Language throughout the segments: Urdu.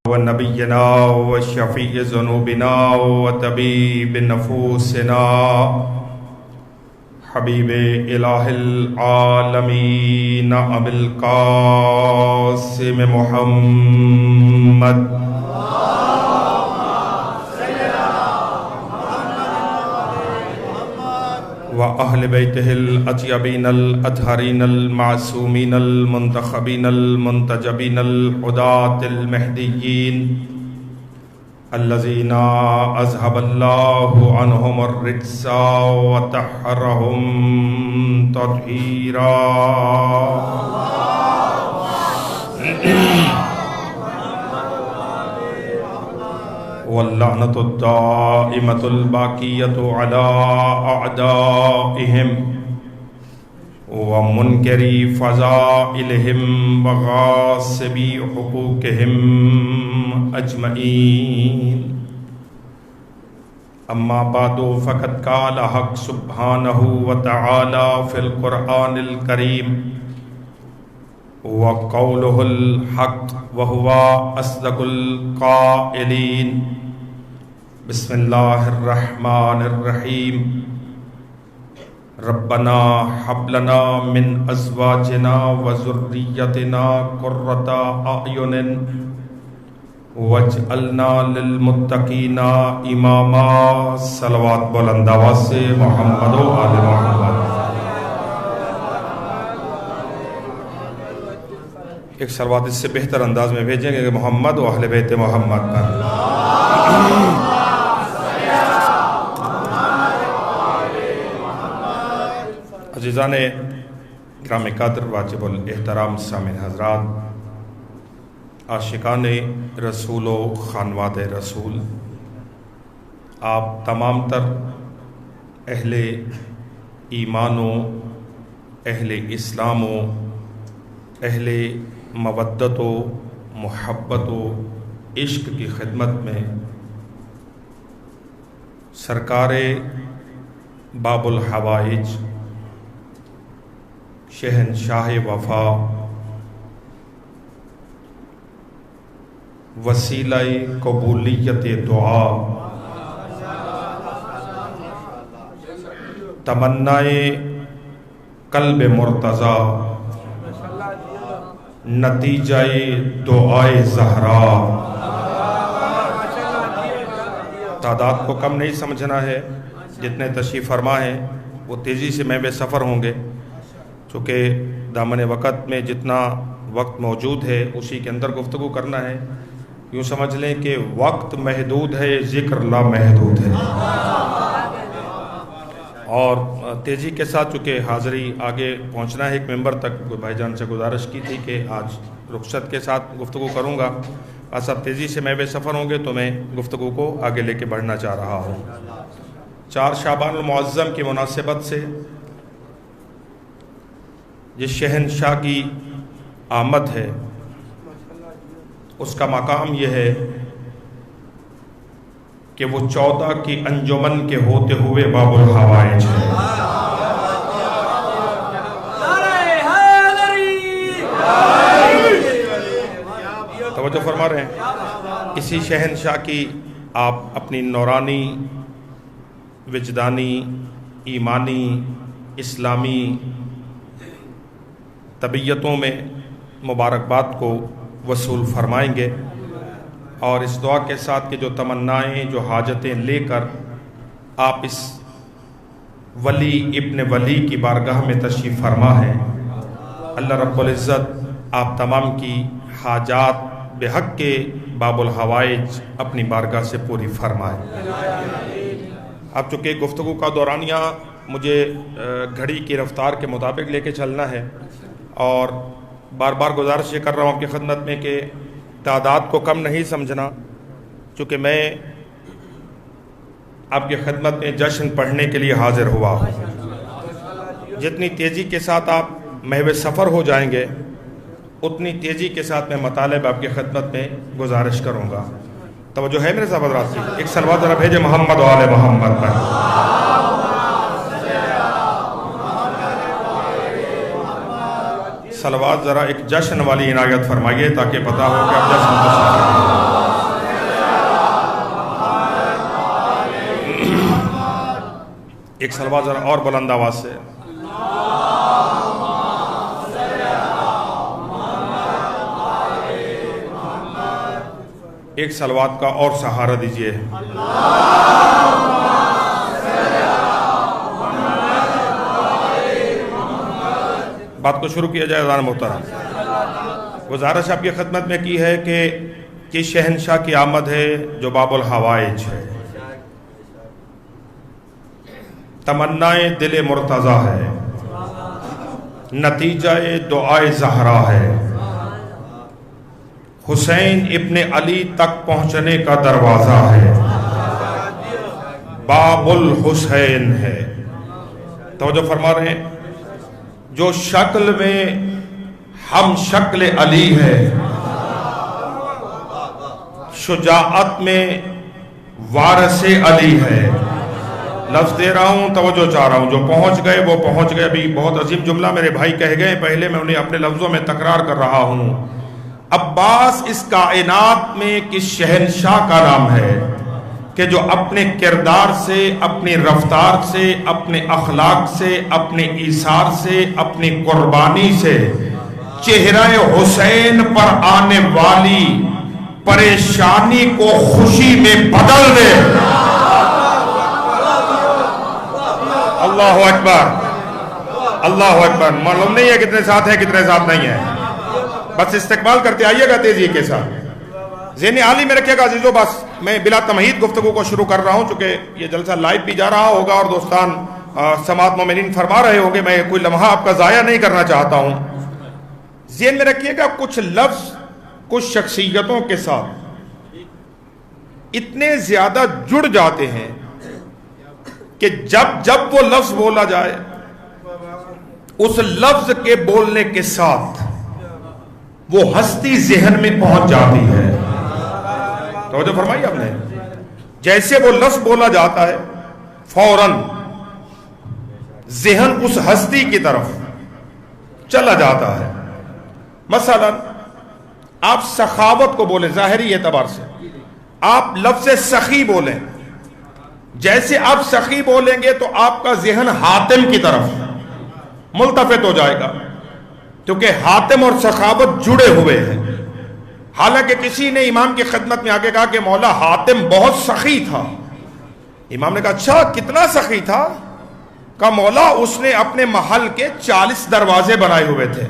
ونبينا وشفيع ذنوبنا وطبيب نفوسنا حبيب إله العالمين أبي القاسم محمد وأهل بيته الأطيبين الأطهرين المعصومين المنتخبين المنتجبين الهداة المهديين الذين أذهب الله عنهم الرجس وطهرهم تطهيرا واللعنة الدائمة الباقية على أعدائهم ومنكري فضائلهم وغاصبي حقوقهم أجمعين. أما بعد فقد قال حق سبحانه وتعالى في القرآن الكريم وقوله الحق وهو أصدق القائلين. بسم الله الرحمن الرحيم. ربنا هب لنا من أزواجنا وذريتنا قرة أعين واجعلنا للمتقين إماما. صلوات بلند آواز سے محمد و آل محمد. ایک صلوات اس سے بہتر انداز میں بھیجیں گے کہ محمد و اہل بیت محمد پر. عزیزان گرام قدر واجب الاحترام سامعین حضرات، عاشقان رسول و خانواد رسول، آپ تمام تر اہل ایمان و اہل اسلام و اہل مودت و محبت و عشق کی خدمت میں سرکار باب الحوائج شہنشاہ وفا وسیلہ قبولیت دعا تمنائے قلب مرتضی نتیجہ دعائے زہرا. تعداد کو کم نہیں سمجھنا ہے، جتنے تشریف فرما ہیں وہ تیزی سے محو سفر ہوں گے، چونکہ دامن وقت میں جتنا وقت موجود ہے اسی کے اندر گفتگو کرنا ہے. یوں سمجھ لیں کہ وقت محدود ہے، ذکر لا محدود ہے. اور تیزی کے ساتھ چونکہ حاضری آگے پہنچنا ہے ایک ممبر تک، بھائی جان سے گزارش کی تھی کہ آج رخصت کے ساتھ گفتگو کروں گا. آج سب تیزی سے محو سفر ہوں گے تو میں گفتگو کو آگے لے کے بڑھنا چاہ رہا ہوں. 4 شعبان المعظم کی مناسبت سے جس شہنشاہ کی آمد ہے اس کا مقام یہ ہے کہ وہ 14 کی انجمن کے ہوتے ہوئے باب الحوائج ہے. توجہ فرما رہے ہیں؟ اسی شہنشاہ کی آپ اپنی نورانی، وجدانی، ایمانی، اسلامی طبیعتوں میں مبارکباد کو وصول فرمائیں گے، اور اس دعا کے ساتھ کہ جو تمنائیں، جو حاجتیں لے کر آپ اس ولی ابن ولی کی بارگاہ میں تشریف فرما ہے، اللہ رب العزت آپ تمام کی حاجات بحق کے باب الحوائج اپنی بارگاہ سے پوری فرمائے. اب چونکہ گفتگو کا دورانیہ مجھے گھڑی کی رفتار کے مطابق لے کے چلنا ہے، اور بار بار گزارش یہ کر رہا ہوں آپ کی خدمت میں کہ تعداد کو کم نہیں سمجھنا، چونکہ میں آپ کی خدمت میں جشن پڑھنے کے لیے حاضر ہوا ہوں. جتنی تیزی کے ساتھ آپ محو سفر ہو جائیں گے اتنی تیزی کے ساتھ میں مطالب آپ کی خدمت میں گزارش کروں گا. توجہ ہے میرے صاحب حضرات کی؟ ایک صلوات ذرا بھیجے محمد و آل محمد پر. صلوات ذرا ایک جشن والی عنایت فرمائیے تاکہ پتہ ہو کہ اب جشن ایک صلوات ذرا اور بلند آواز سے. ایک صلوات کا اور سہارا دیجئے. بات کو شروع کیا جائے. اذان محترم گزارش آپ کی خدمت میں کی ہے کہ شہنشاہ کی آمد ہے جو باب الحوائج ہے، تمنائے دل مرتضیٰ ہے، نتیجہ دعائے زہرا ہے، حسین ابن علی تک پہنچنے کا دروازہ ہے، باب الحسین ہے. توجہ فرما رہے ہیں. جو شکل میں ہم شکل علی ہے، شجاعت میں وارث علی ہے. لفظ دے رہا ہوں، توجہ چاہ رہا ہوں. جو پہنچ گئے وہ پہنچ گئے. ابھی بہت عظیم جملہ میرے بھائی کہہ گئے، پہلے میں انہیں اپنے لفظوں میں تکرار کر رہا ہوں. عباس اس کائنات میں کس شہنشاہ کا نام ہے کہ جو اپنے کردار سے، اپنی رفتار سے، اپنے اخلاق سے، اپنے ایثار سے، اپنی قربانی سے چہرہ حسین پر آنے والی پریشانی کو خوشی میں بدل دے. اللہ اکبر، اللہ اکبر. معلوم نہیں ہے کتنے ساتھ ہیں کتنے ساتھ نہیں ہیں. بس استقبال کرتے آئیے گا تیزی کے ساتھ. ذہن عالی میں رکھیے گا عزیزو. بس میں بلا تمہید گفتگو کو شروع کر رہا ہوں چونکہ یہ جلسہ لائیو بھی جا رہا ہوگا اور دوستان سماعت مومنین فرما رہے ہوں گے. میں کوئی لمحہ آپ کا ضائع نہیں کرنا چاہتا ہوں. ذہن میں رکھیے گا کچھ لفظ کچھ شخصیتوں کے ساتھ اتنے زیادہ جڑ جاتے ہیں کہ جب وہ لفظ بولا جائے اس لفظ کے بولنے کے ساتھ وہ ہستی ذہن میں پہنچ جاتی ہے. توجہ فرمائی آپ نے. جیسے وہ لفظ بولا جاتا ہے فوراً ذہن اس ہستی کی طرف چلا جاتا ہے. مثلا آپ سخاوت کو بولیں ظاہری اعتبار سے، آپ لفظ سخی بولیں. جیسے آپ سخی بولیں گے تو آپ کا ذہن حاتم کی طرف ملتفت ہو جائے گا کیونکہ حاتم اور سخاوت جڑے ہوئے ہیں. حالانکہ کسی نے امام کی خدمت میں آگے کہا کہ مولا حاتم بہت سخی تھا. امام نے کہا اچھا کتنا سخی تھا؟ کہا مولا اس نے اپنے محل کے 40 دروازے بنائے ہوئے تھے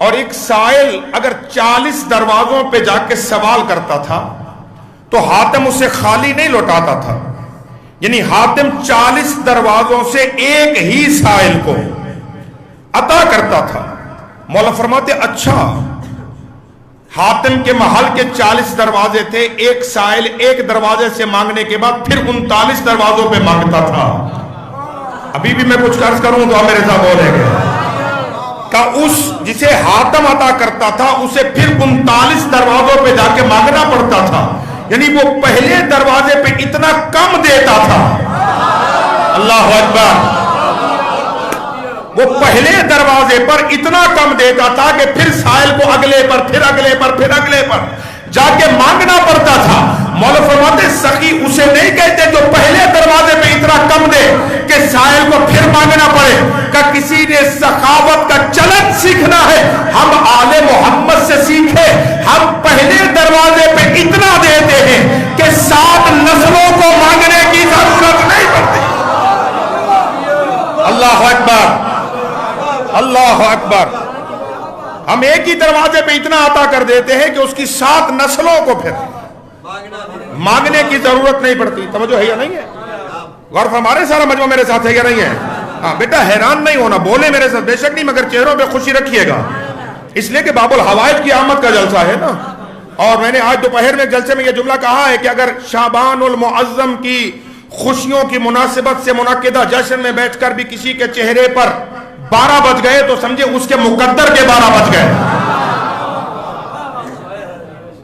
اور ایک سائل اگر 40 دروازوں پہ جا کے سوال کرتا تھا تو حاتم اسے خالی نہیں لوٹاتا تھا. یعنی حاتم 40 دروازوں سے ایک ہی سائل کو عطا کرتا تھا. مولا فرماتے اچھا حاتم کے محل کے 40 دروازے تھے، ایک سائل ایک دروازے سے مانگنے کے بعد پھر 39 دروازوں پہ مانگتا تھا. ابھی بھی میں کچھ عرض کروں تو آپ میرے ساتھ بولیں گے. کہ اس جسے حاتم عطا کرتا تھا اسے پھر 39 دروازوں پہ جا کے مانگنا پڑتا تھا. یعنی وہ پہلے دروازے پہ اتنا کم دیتا تھا. اللہ اکبر. وہ پہلے دروازے پر اتنا کم دیتا تھا کہ پھر سائل کو اگلے پر پھر اگلے پر پھر اگلے پر جا کے مانگنا پڑتا تھا. مولا فرماتے سخی اسے نہیں کہتے جو پہلے دروازے پہ اتنا کم دے کہ سائل کو پھر مانگنا پڑے. کہ کسی نے سخاوت کا چلن سیکھنا ہے ہم آل محمد سے سیکھے. ہم پہلے دروازے پہ اتنا دیتے ہیں کہ 7 نسلوں کو مانگنے کی ضرورت نہیں پڑتی. اللہ اکبر، اللہ اکبر. ہم ایک ہی دروازے پہ اتنا عطا کر دیتے ہیں کہ اس کی 7 نسلوں کو پھر مانگنے کی ضرورت نہیں پڑتی. توجہ ہے یا نہیں ہے؟ غور ہمارے سارا مجمع میرے ساتھ ہے یا نہیں ہے؟ ہاں بیٹا حیران نہیں ہونا، بولے میرے ساتھ بے شک نہیں مگر چہروں پہ خوشی رکھیے گا. اس لیے کہ باب الحوائج کی آمد کا جلسہ ہے نا. اور میں نے آج دوپہر میں جلسے میں یہ جملہ کہا ہے کہ اگر شعبان المعظم کی خوشیوں کی مناسبت سے منعقدہ جشن میں بیٹھ کر بھی کسی کے چہرے پر 12 بج گئے تو سمجھے اس کے مقدر کے 12 بج گئے.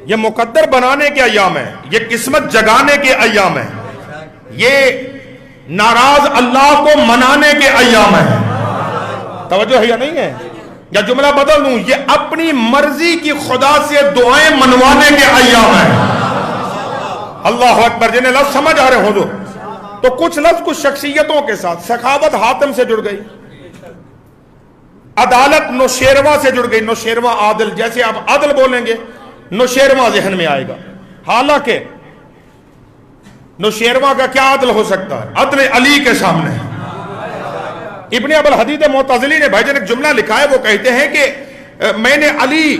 یہ مقدر بنانے کے ایام ہیں، یہ قسمت جگانے کے ایام ہیں، یہ ناراض اللہ کو منانے کے ایام ہیں. توجہ ہے یا نہیں ہے؟ یا جملہ بدل دوں، یہ اپنی مرضی کی خدا سے دعائیں منوانے کے ایام ہیں. اللہ اکبر. جنہیں لفظ سمجھ آ رہے ہو جو تو کچھ لفظ کچھ شخصیتوں کے ساتھ. سخاوت حاتم سے جڑ گئی, عدالت نوشیروا سے جڑ گئی. نوشیروا عادل, جیسے آپ عدل بولیں گے نوشیروا ذہن میں آئے گا. حالانکہ نوشیروا کا کیا عدل ہو سکتا ہے؟ عدل علی کے سامنے. ابن ابو الحدید معتزلی نے بھائی جان ایک جملہ لکھا ہے, وہ کہتے ہیں کہ میں نے علی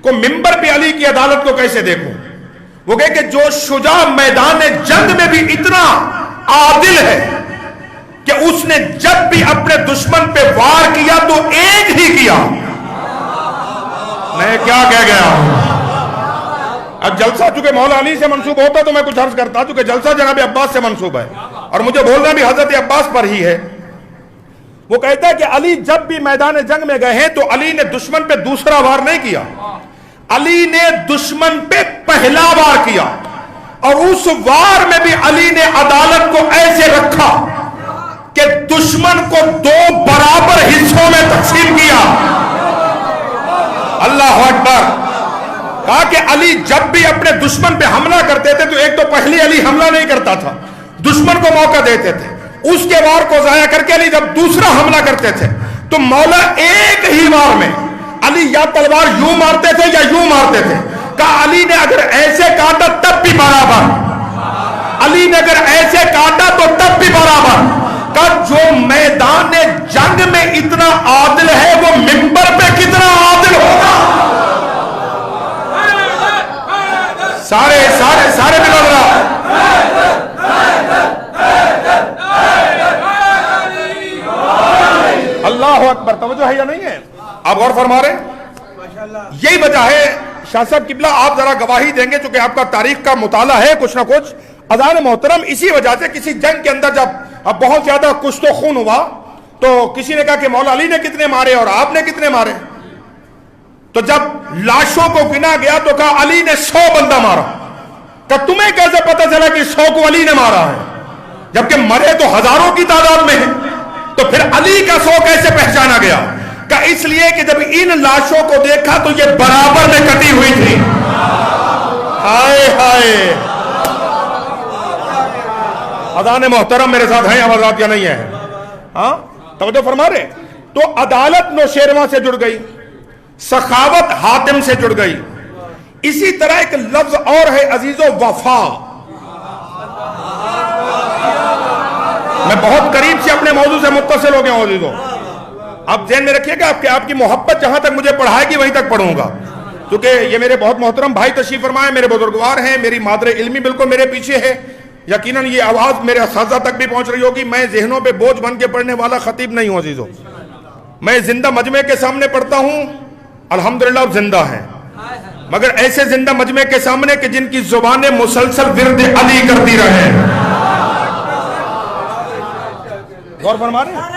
کو منبر پہ علی کی عدالت کو کیسے دیکھوں. وہ کہے کہ جو شجاع میدان جنگ میں بھی اتنا عادل ہے کہ اس نے جب بھی اپنے دشمن پہ وار کیا تو ایک ہی کیا. میں کیا کہہ گیا ہوں؟ اب جلسہ چونکہ مولا علی سے منسوب ہوتا تو میں کچھ عرض کرتا, چونکہ جلسہ جناب عباس سے منسوب ہے اور مجھے بولنا بھی حضرت عباس پر ہی ہے. وہ کہتا ہے کہ علی جب بھی میدان جنگ میں گئے ہیں تو علی نے دشمن پہ دوسرا وار نہیں کیا, علی نے دشمن پہ پہلا وار کیا. اور اس وار میں بھی علی نے عدالت کو ایسے رکھا کہ دشمن کو 2 برابر حصوں میں تقسیم کیا. اللہ اکبر. کہا کہ علی جب بھی اپنے دشمن پہ حملہ کرتے تھے تو ایک تو پہلی علی حملہ نہیں کرتا تھا, دشمن کو موقع دیتے تھے, اس کے وار کو ضائع کر کے علی جب دوسرا حملہ کرتے تھے تو مولا ایک ہی وار میں علی یا تلوار یوں مارتے تھے یا یوں مارتے تھے. کہا علی نے اگر ایسے کاٹا تب بھی برابر, علی نے اگر ایسے کاٹا تو تب بھی برابر. کہا جو میدان جنگ میں اتنا عادل ہے وہ منبر پہ کتنا عادل ہوگا. سارے ملو ذرا. اللہ اکبر. توجہ ہے یا نہیں ہے؟ آپ غور فرما رہے ہیں؟ یہی وجہ ہے شاہ صاحب قبلہ, آپ ذرا گواہی دیں گے چونکہ آپ کا تاریخ کا مطالعہ ہے کچھ نہ کچھ. اذان محترم اسی وجہ سے کسی جنگ کے اندر جب بہت زیادہ کچھ تو خون ہوا تو کسی نے کہا کہ مولا علی نے کتنے مارے اور آپ نے کتنے مارے. تو جب لاشوں کو گنا گیا تو کہا علی نے 100 بندہ مارا. کہ تمہیں کیسے پتا چلا کہ 100 کو علی نے مارا ہے جبکہ مرے تو ہزاروں کی تعداد میں ہیں؟ تو پھر علی کا 100 کیسے پہچانا گیا؟ کہ اس لیے کہ جب ان لاشوں کو دیکھا تو یہ برابر میں کٹی ہوئی تھی. ہائے ہائے. اذان محترم میرے ساتھ ہیں آواز یا نہیں ہے؟ ہاں توجہ فرما رہے. تو عدالت نوشیرواں سے جڑ گئی, سخاوت حاتم سے جڑ گئی. اسی طرح ایک لفظ اور ہے عزیزو, وفا. میں بہت قریب سے اپنے موضوع سے متصل ہو گیا ہوں عزیزو. آپ ذہن میں رکھیے گا کہ آپ کی محبت جہاں تک مجھے پڑھائے گی وہیں تک پڑھوں گا, کیونکہ یہ میرے بہت محترم بھائی تشریف فرمائے, میرے بزرگوار ہیں, میری مادر علمی بالکل میرے پیچھے ہے. یقیناً یہ آواز میرے اساتذہ تک بھی پہنچ رہی ہوگی. میں ذہنوں پہ بوجھ بن کے پڑھنے والا خطیب نہیں ہوں عزیزو. میں زندہ مجمع کے سامنے پڑھتا ہوں, الحمدللہ اب زندہ ہیں, مگر ایسے زندہ مجمع کے سامنے کہ جن کی زبانیں مسلسل ورد علی کرتی رہے. غور فرما رہے ہیں؟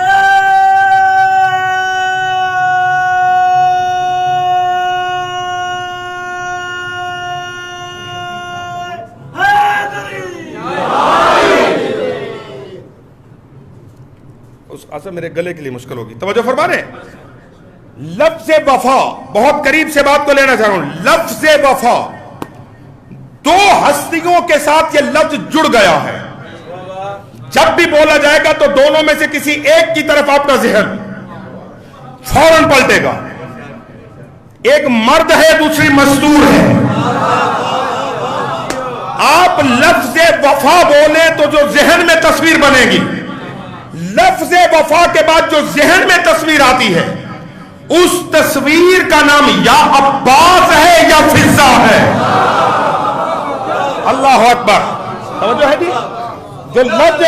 اصل میرے گلے کے لیے مشکل ہوگی. توجہ فرما رہے ہیں؟ لفظ وفا, بہت قریب سے بات کو لینا چاہ رہا ہوں. لفظ وفا 2 ہستیوں کے ساتھ یہ لفظ جڑ گیا ہے. جب بھی بولا جائے گا تو دونوں میں سے کسی ایک کی طرف آپ کا ذہن فوراً پلٹے گا. ایک مرد ہے, دوسری مزدور ہے. آپ لفظ وفا بولیں تو جو ذہن میں تصویر بنے گی, لفظ وفا کے بعد جو ذہن میں تصویر آتی ہے اس تصویر کا نام یا عباس ہے یا فضہ ہے. اللہ اکبر. توجہ ہے جی؟ جو لفظ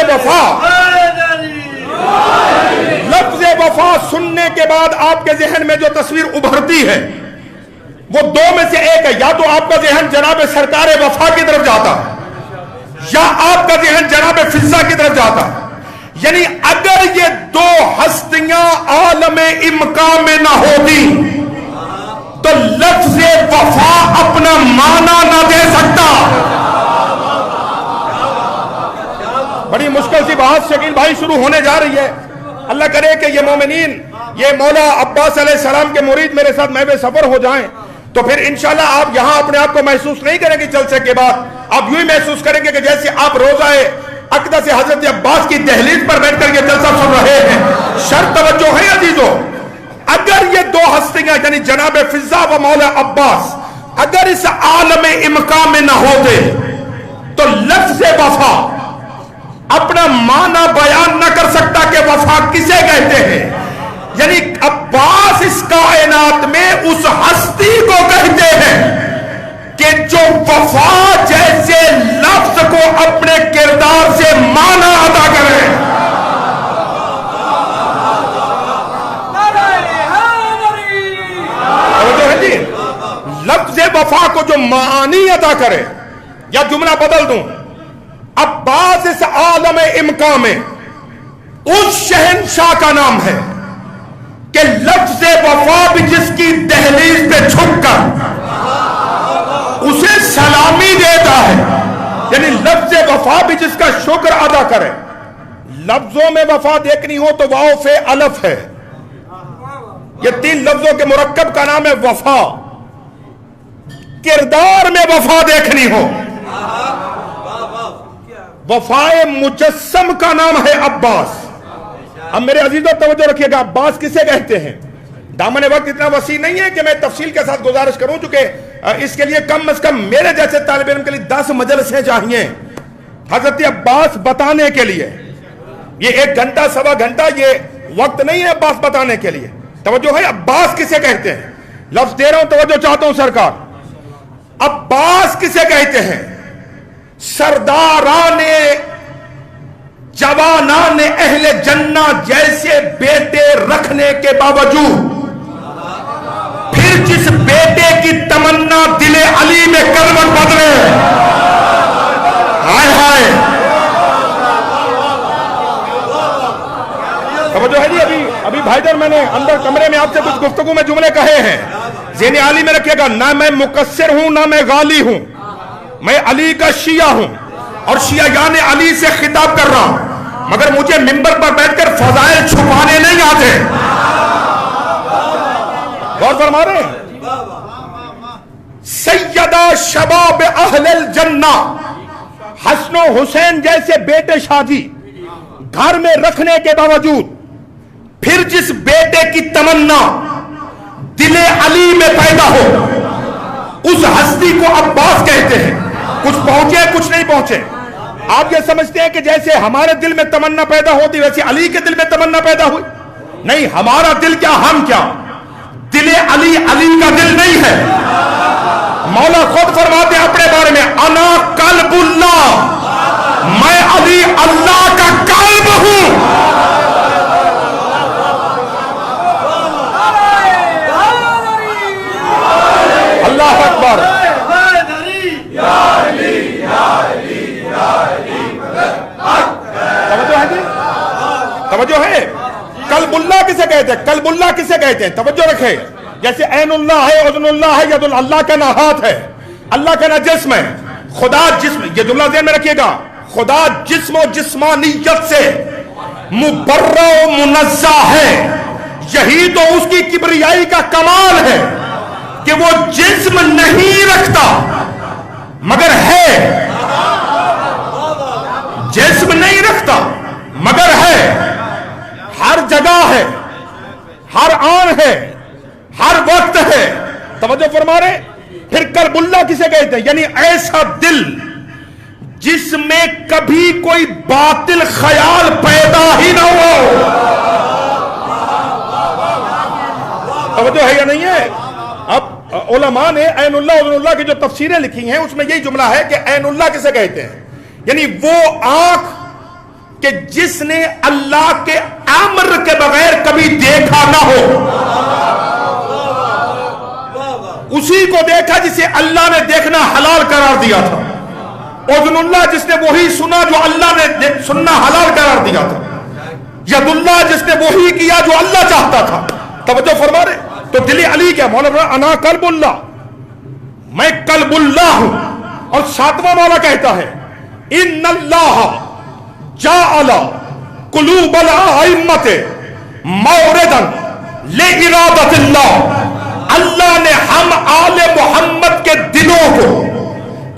وفا سننے کے بعد آپ کے ذہن میں جو تصویر ابھرتی ہے وہ 2 میں سے ایک ہے. یا تو آپ کا ذہن جناب سرکار وفا کی طرف جاتا ہے یا آپ کا ذہن جناب فضہ کی طرف جاتا ہے. یعنی اگر یہ 2 ہستیاں عالم امکان میں نہ ہوتی تو لفظ وفا اپنا معنی نہ دے سکتا. بڑی مشکل سی بات شکیل بھائی شروع ہونے جا رہی ہے. اللہ کرے کہ یہ مومنین, یہ مولا عباس علیہ السلام کے مرید میرے ساتھ محو سفر ہو جائیں تو پھر انشاءاللہ آپ یہاں اپنے آپ کو محسوس نہیں کریں گے. جلسے کے بعد آپ یوں ہی محسوس کریں گے کہ جیسے آپ روزہ اقدس حضرت عباس کی دہلیز پر بیٹھ کر یہ جلسہ سن رہے ہیں. شرط توجہ ہے عزیزو، اگر یہ دو ہستیاں یعنی جناب فضا و مولا عباس اگر اس عالم امکان میں نہ ہوتے تو لفظ وفا اپنا معنی بیان نہ کر سکتا کہ وفا کسے کہتے ہیں. یعنی عباس اس کائنات میں اس ہستی کو کہتے ہیں کہ جو وفا جیسے لفظ کو اپنے کردار سے معنی ادا کرے. لفظ وفا کو جو معانی ادا کرے. یا جملہ بدل دوں، عباس اس عالم امکان میں اس شہنشاہ کا نام ہے کہ لفظ وفا بھی جس کی دہلیز پہ جھک کر اسے سلامی دیتا ہے. یعنی لفظ وفا بھی جس کا شکر ادا کرے. لفظوں میں وفا دیکھنی ہو تو واو فے الف ہے. یہ 3 لفظوں کے مرکب کا نام ہے وفا. کردار میں وفا دیکھنی ہو، وفائے مجسم کا نام ہے عباس. اب میرے عزیزوں توجہ رکھیے گا، عباس کسے کہتے ہیں؟ دامن وقت اتنا وسیع نہیں ہے کہ میں تفصیل کے ساتھ گزارش کروں، چونکہ اس کے لیے کم از کم میرے جیسے طالب علم کے لیے 10 مجلسیں چاہیے حضرت عباس بتانے کے لیے. یہ 1 گھنٹہ سوا گھنٹہ یہ وقت نہیں ہے عباس بتانے کے لیے. توجہ ہے، عباس کسے کہتے ہیں؟ لفظ دے رہا ہوں، توجہ چاہتا ہوں سرکار. عباس کسے کہتے ہیں؟ سرداران جوانان اہل جنہ جیسے بیٹے رکھنے کے باوجود پھر جس بیٹے کی تمنا دل علی میں کروٹ بدلے. ہائے ہائے، توجہ ہے جی. ابھی بھائی جان میں نے اندر کمرے میں آپ سے کچھ گفتگو میں جملے کہے ہیں، ذہن عالی میں رکھیے گا. نہ میں مقصر ہوں نہ میں غالی ہوں، میں علی کا شیعہ ہوں اور شیعیان علی سے خطاب کر رہا ہوں، مگر مجھے منبر پر بیٹھ کر فضائل چھپانے نہیں آتے. غور فرما رہے ہیں؟ سیدہ شباب اہل الجنہ، حسن و حسین جیسے بیٹے شادی گھر میں رکھنے کے باوجود پھر جس بیٹے کی تمنا دل علی میں پیدا ہو اس ہستی کو عباس کہتے ہیں. کچھ پہنچے کچھ نہیں پہنچے. آپ یہ سمجھتے ہیں کہ جیسے ہمارے دل میں تمنا پیدا ہوتی ویسے علی کے دل میں تمنا پیدا ہوئی؟ نہیں، ہمارا دل کیا ہم کیا، دل علی علی کا دل نہیں ہے. مولا خود فرماتے ہیں اپنے بارے میں، انا قلب اللہ، میں علی اللہ کا قلب ہوں. اللہ اکبر. توجہ ہے. قلب اللہ کسے کہتے ہیں؟ قلب اللہ کسے کہتے ہیں؟ توجہ رکھے. جیسے عین اللہ ہے، اذن اللہ ہے، ید اللہ کا نہ ہاتھ ہے، اللہ کا نہ جسم ہے. خدا جسم، یہ جملہ ذہن میں رکھیے گا، خدا جسم و جسمانیت سے مبرہ و منزہ ہے. یہی تو اس کی کبریائی کا کمال ہے کہ وہ جسم نہیں رکھتا مگر ہے. جسم نہیں رکھتا مگر ہے، ہر جگہ ہے، ہر آن ہے، ہر وقت ہے. توجہ فرما رہے. پھر قلب اللہ کسے کہتے ہیں؟ یعنی ایسا دل جس میں کبھی کوئی باطل خیال پیدا ہی نہ ہو. توجہ ہے یا نہیں ہے؟ اب علماء نے عین اللہ اذن اللہ کی جو تفسیریں لکھی ہیں اس میں یہی جملہ ہے کہ عین اللہ کسے کہتے ہیں؟ یعنی وہ آنکھ کہ جس نے اللہ کے امر کے بغیر کبھی دیکھا نہ ہو، اسی کو دیکھا جسے اللہ نے دیکھنا حلال قرار دیا تھا. اذن اللہ جس نے وہی سنا جو اللہ نے سننا حلال قرار دیا تھا. ید اللہ جس نے وہی کیا جو اللہ چاہتا تھا. توجہ فرما رہے. تو دل علی کیا؟ مولا انا قلب اللہ، میں قلب اللہ ہوں. اور 7واں مولا کہتا ہے ان اللہ جعل قلوب الائمۃ موردا لارادۃ اللہ. اللہ نے ہم آل محمد کے دلوں کو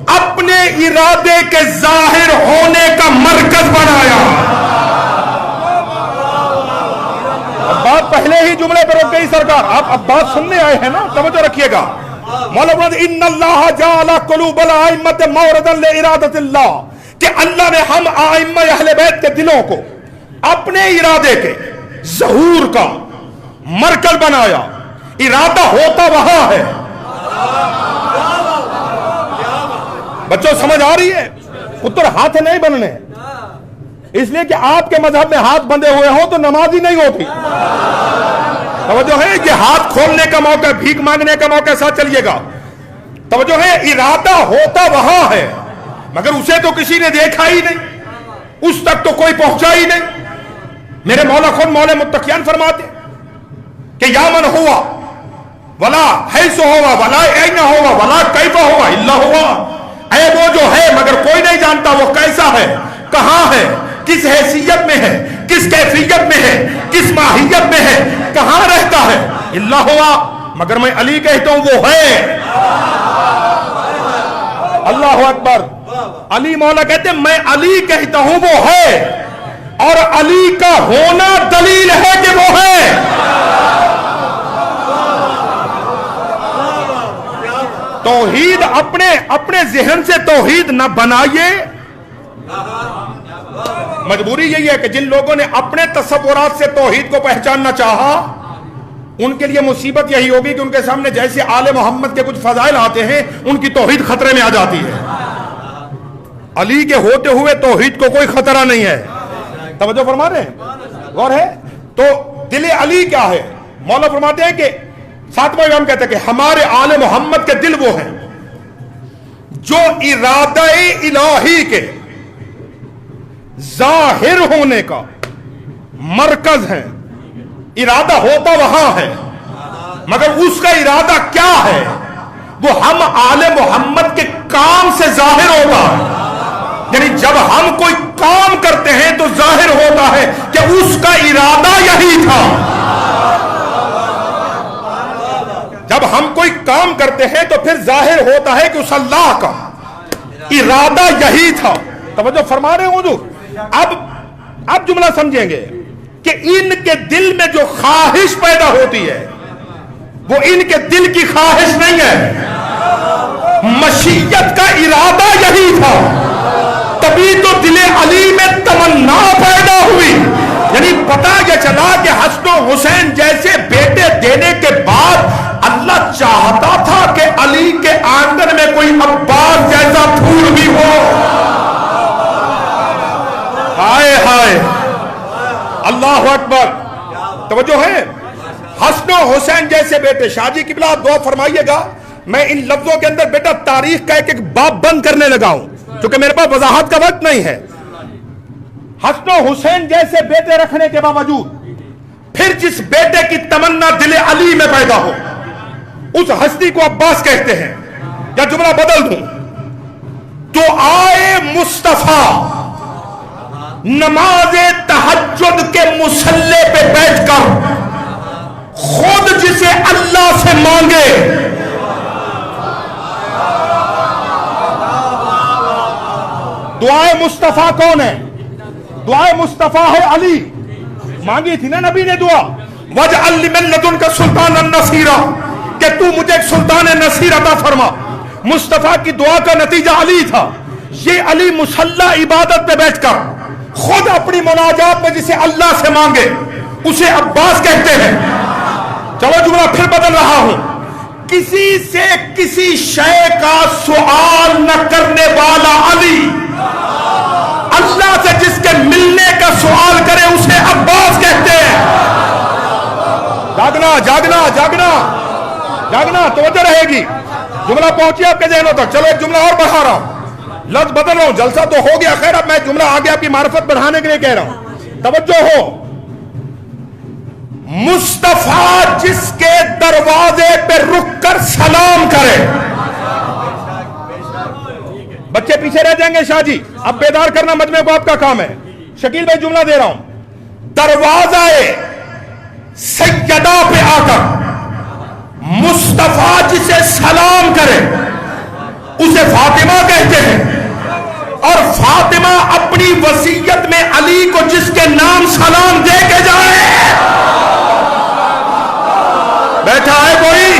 اپنے ارادے کے ظاہر ہونے کا مرکز بنایا. بات پہلے ہی جملے پر رک گئی سرکار. آپ اب بات سننے آئے ہیں نا, توجہ رکھیے گا. مولانا ان اللہ جعل قلوب الائمۃ موردا لارادۃ اللہ, کہ اللہ نے ہم ائمہ اہل بیت کے دلوں کو اپنے ارادے کے ظہور کا مرکز بنایا. ارادہ ہوتا وہاں ہے. بچوں سمجھ آ رہی ہے؟ پتر ہاتھ نہیں بننے, اس لیے کہ آپ کے مذہب میں ہاتھ بندے ہوئے ہوں تو نماز ہی نہیں ہوتی. توجہ ہے کہ ہاتھ کھولنے کا موقع, بھیک مانگنے کا موقع, ساتھ چلیے گا. توجہ ہے, ارادہ ہوتا وہاں ہے مگر اسے تو کسی نے دیکھا ہی نہیں, اس تک تو کوئی پہنچا ہی نہیں. میرے مولا خود مولا متقیان فرماتے کہ یا من ہوا ولا حیث ہوا ولا این ہوا ولا کیف ہوا الا ہوا, اے وہ جو ہے مگر کوئی نہیں جانتا وہ کیسا ہے, کہاں ہے, کس حیثیت میں ہے, کس کیفیت میں ہے, کس ماہیت میں ہے, کہاں رہتا ہے, الا ہوا, مگر میں علی کہتا ہوں وہ ہے. اللہ اکبر. علی مولا کہتے ہیں میں علی کہتا ہوں وہ ہے, اور علی کا ہونا دلیل ہے کہ وہ ہے. توحید اپنے ذہن سے توحید نہ بنائیے. مجبوری یہی ہے کہ جن لوگوں نے اپنے تصورات سے توحید کو پہچاننا چاہا ان کے لیے مصیبت یہی ہوگی کہ ان کے سامنے جیسے آل محمد کے کچھ فضائل آتے ہیں ان کی توحید خطرے میں آ جاتی ہے. علی کے ہوتے ہوئے توحید کو کوئی خطرہ نہیں ہے. توجہ فرما رہے ہیں؟ غور ہے. تو دل علی کیا ہے؟ مولا فرماتے ہیں کہ ساتواں امام کہتے ہیں کہ ہمارے آل محمد کے دل وہ ہیں جو ارادہ الہی کے ظاہر ہونے کا مرکز ہے. ارادہ ہوتا وہاں ہے مگر اس کا ارادہ کیا ہے وہ ہم آل محمد کے کام سے ظاہر ہوتا ہے. یعنی جب ہم کوئی کام کرتے ہیں تو ظاہر ہوتا ہے کہ اس کا ارادہ یہی تھا. جب ہم کوئی کام کرتے ہیں تو پھر ظاہر ہوتا ہے کہ اس اللہ کا ارادہ یہی تھا. توجہ فرما رہے ہوں جو. اب جملہ سمجھیں گے کہ ان کے دل میں جو خواہش پیدا ہوتی ہے وہ ان کے دل کی خواہش نہیں ہے, مشیت کا ارادہ یہی تھا. تبھی تو دل علی میں تمنا پیدا ہوئی. یعنی پتہ یہ چلا کہ حسن و حسین جیسے بیٹے دینے کے بعد اللہ چاہتا تھا کہ علی کے آنگن میں کوئی عباس جیسا پھول بھی ہو. ہائے ہائے, اللہ اکبر. توجہ ہے. حسن و حسین جیسے بیٹے. شاہ جی قبلہ آپ دعا فرمائیے گا. میں ان لفظوں کے اندر بیٹا تاریخ کا ایک باب بند کرنے لگا ہوں کیونکہ میرے پاس وضاحت کا وقت نہیں ہے. حسن و حسین جیسے بیٹے رکھنے کے باوجود پھر جس بیٹے کی تمنا دل علی میں پیدا ہو اس ہستی کو عباس کہتے ہیں. یا جملہ بدل دوں, دعائے مصطفیٰ نماز تہجد کے مصلے پہ بیٹھ کر خود جسے اللہ سے مانگے. دعائے مصطفیٰ کون ہے؟ دعائے مصطفیٰ ہے علی. مانگی تھی نا نبی نے دعا, وَاجْعَلْ مِن لَدُنْكَ سُلْطَانًا نَصِيرًا, کہ تو مجھے ایک سلطان نصیر عطا فرما. مصطفیٰ کی دعا کا نتیجہ علی تھا. یہ علی مصلی عبادت پہ بیٹھ کر خود اپنی مناجات میں جسے اللہ سے مانگے اسے عباس کہتے ہیں. چلو جملہ پھر بدل رہا ہوں. کسی سے کسی شے کا سوال نہ کرنے والا علی, اللہ سے جس کے ملنے کا سوال کرے اسے عباس کہتے ہیں. جاگنا جاگنا جاگنا جاگنا, توجہ رہے گی. جملہ پہنچی آپ کے ذہنوں تک. چلو ایک جملہ اور بڑھا رہا ہوں, لفظ بدل رہا ہوں. جلسہ تو ہو گیا, خیر اب میں جملہ آگے آپ کی معرفت بڑھانے کے لیے کہہ رہا ہوں. توجہ ہو. مصطفیٰ جس کے دروازے پہ رک کر سلام کرے. بچے پیچھے رہ جائیں گے شاہ جی, اب بیدار کرنا مجمع کو آپ کا کام ہے. شکیل بھائی جملہ دے رہا ہوں. دروازہ سیدہ پہ آ کر مصطفیٰ جسے سلام کرے اسے فاطمہ کہتے ہیں، اور فاطمہ اپنی وصیت میں علی کو جس کے نام سلام دے کے جائے. بیٹھا ہے کوئی؟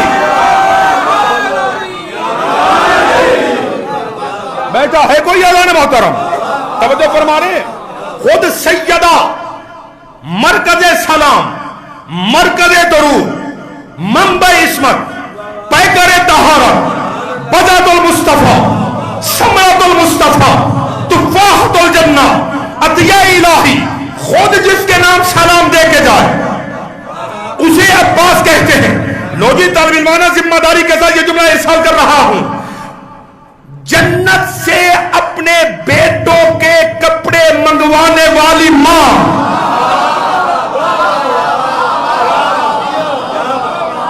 بیٹھا ہے کوئی اذان محترم؟ توجہ فرما رہے ہیں. خود سیدہ مرکز سلام، مرکز درود، منبع عصمت، پیکر طہارت، بجد المصطفیٰ، ثمرۃ المصطفیٰ، تفاحۃ الجنہ، عطیہ الہی، خود جس کے نام سلام دے کے جائے اسے عباس کہتے ہیں. لو جی طالب علمانہ ذمہ داری کے ساتھ یہ جملہ ارسال کر رہا ہوں. جنت سے اپنے بیٹوں کے کپڑے منگوانے والی ماں،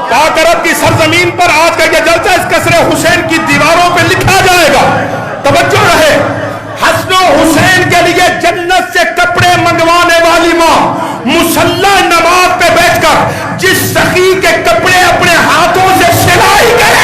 پاکرت کی سرزمین پر آج کا یہ جلسہ اس قصر حسین کی دیواروں پہ لکھا جائے گا. توجہ رہے، حسن و حسین کے لیے جنت سے کپڑے منگوانے والی ماں مصلی نماز پہ بیٹھ کر جس سخی کے کپڑے اپنے ہاتھوں سے سلائی کرے،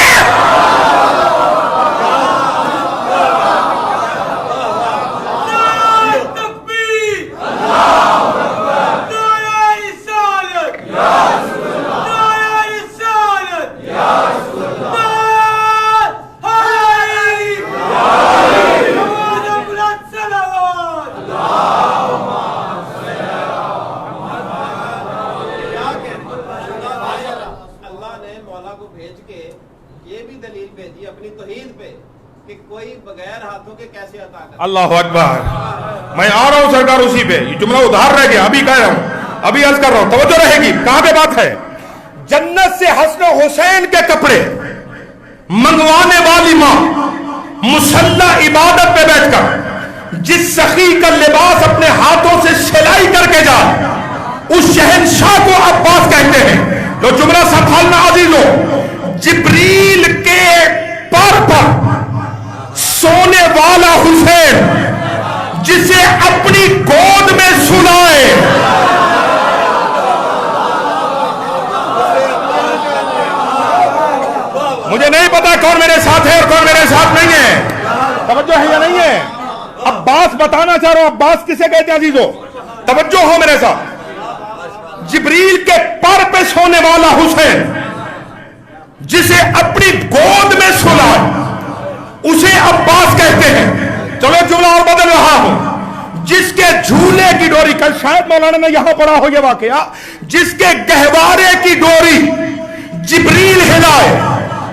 اللہ اکبر. میں آ رہا ہوں سرکار اسی پہ، یہ جملہ ادھار رہ گیا، ابھی کہہ رہا ہوں، ابھی عرض کر رہا ہوں. توجہ رہے گی. کہاں پہ بات ہے؟ جنت سے حسن و حسین کے کپڑے منگوانے والی ماں مصلی عبادت پہ بیٹھ کر جس سخی کا لباس اپنے ہاتھوں سے سلائی کر کے جائے اس شہنشاہ کو عباس کہتے ہیں. جو جملہ سنبھالنا عزیزو، جبریل کے پر پر سونے والا حسین جسے اپنی گود میں سلائے، مجھے نہیں پتا کون میرے ساتھ ہے اور کون میرے ساتھ نہیں ہے. توجہ ہے یا نہیں ہے؟ عباس بتانا چاہ رہا ہوں، عباس کسے کہتے ہیں عزیزو؟ توجہ ہو میرے ساتھ. جبریل کے پر پہ سونے والا حسین جسے اپنی گود میں سلائے اسے عباس کہتے ہیں. چلو جملہ اور بدل رہا ہوں. جس کے جھولے کی ڈوری، کل شاید مولانا نے یہاں پڑھا ہو یہ واقعہ، جس کے گہوارے کی ڈوری جبریل ہلائے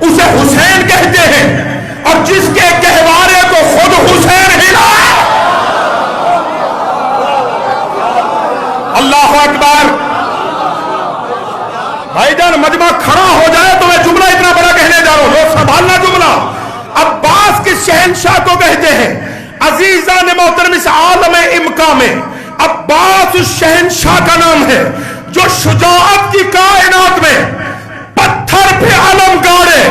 اسے حسین کہتے ہیں، اور جس کے گہوارے کو خود حسین ہلائے. اللہ اکبر. بھائی جان مجمع کھڑا ہو جائے تو میں جملہ اتنا بڑا کہنے جا رہا ہوں، لوگ سنبھالنا جملہ. عباس کے شہنشاہ کو کہتے ہیں. عزیزان محترم، اس عالم امکا میں عباس اس شہنشاہ کا نام ہے جو شجاعت کی کائنات میں پتھر پہ علم گاڑے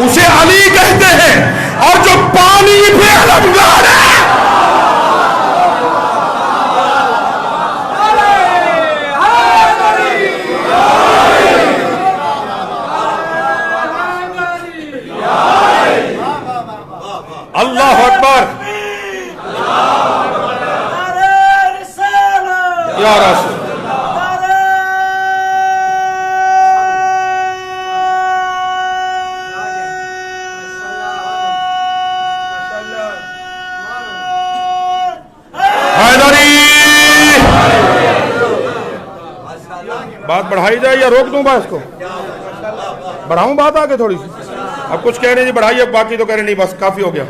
اسے علی کہتے ہیں، اور جو پانی پہ علم گاڑے اللہ اکبر. یا رسول بات بڑھائی جائے یا روک دوں بات کو؟ بڑھاؤں بات آگے تھوڑی سی؟ اب کچھ کہہ رہے ہیں جی بڑھائیے، باقی تو کہہ رہے نہیں بس کافی ہو گیا.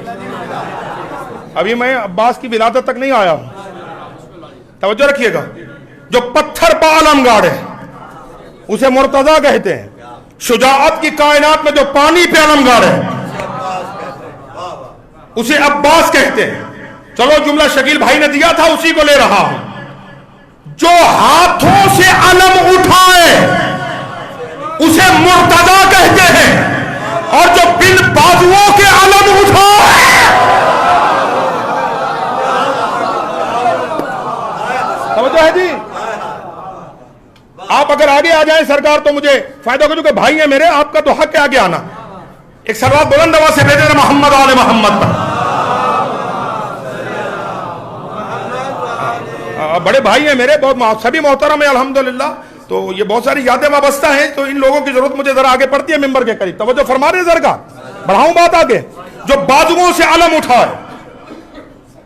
ابھی میں عباس کی ولادت تک نہیں آیا. توجہ رکھیے گا. جو پتھر پہ علم گاڑے اسے مرتضیٰ کہتے ہیں. شجاعت کی کائنات میں جو پانی پہ علم گاڑے اسے عباس کہتے ہیں. چلو جملہ شکیل بھائی نے دیا تھا اسی کو لے رہا ہوں. جو ہاتھوں سے علم اٹھائے اسے مرتضیٰ کہتے ہیں، اور جو بن بازوؤں کے علم اٹھائے توجہ ہے جی. آپ اگر آگے آ جائیں سرکار تو مجھے فائدہ ہوگا، کیونکہ بھائی ہیں میرے، آپ کا تو حق ہے آگے آنا. ایک صلوات بلند آواز سے بھیجے محمد آل محمد پر. بڑے بھائی ہیں میرے، بہت سبھی محترم ہیں الحمدللہ. تو یہ بہت ساری یادیں وابستہ ہیں، تو ان لوگوں کی ضرورت مجھے ذرا آگے پڑتی ہے ممبر کے قریب. توجہ فرما رہے ذرا، بڑھاؤں بات آگے. جو بازوؤں سے علم اٹھائے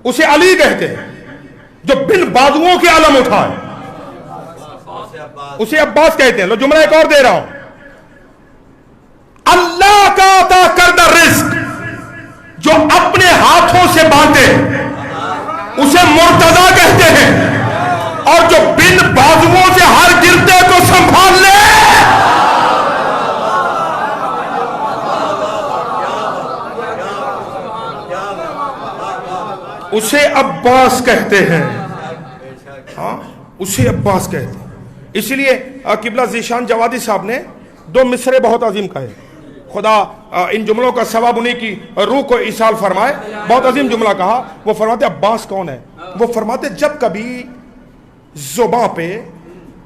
اسے علی کہتے ہیں، جو بن بازوؤں کے علم اٹھائے اسے عباس کہتے ہیں. لو جملہ ایک اور دے رہا ہوں. اللہ کا عطا کردہ رزق جو اپنے ہاتھوں سے بانٹے اسے مرتضی کہتے ہیں، اور جو بن بازوؤں سے ہر گرتے کو سنبھال لے اسے عباس کہتے ہیں. ہاں، اسے عباس کہتے ہیں. اس لیے قبلہ ذیشان جوادی صاحب نے دو مصرے بہت عظیم کہے. خدا ان جملوں کا ثواب انہیں کی روح کو ایصال فرمائے. بہت عظیم جملہ کہا. وہ فرماتے عباس کون ہے؟ وہ فرماتے جب کبھی زباں پہ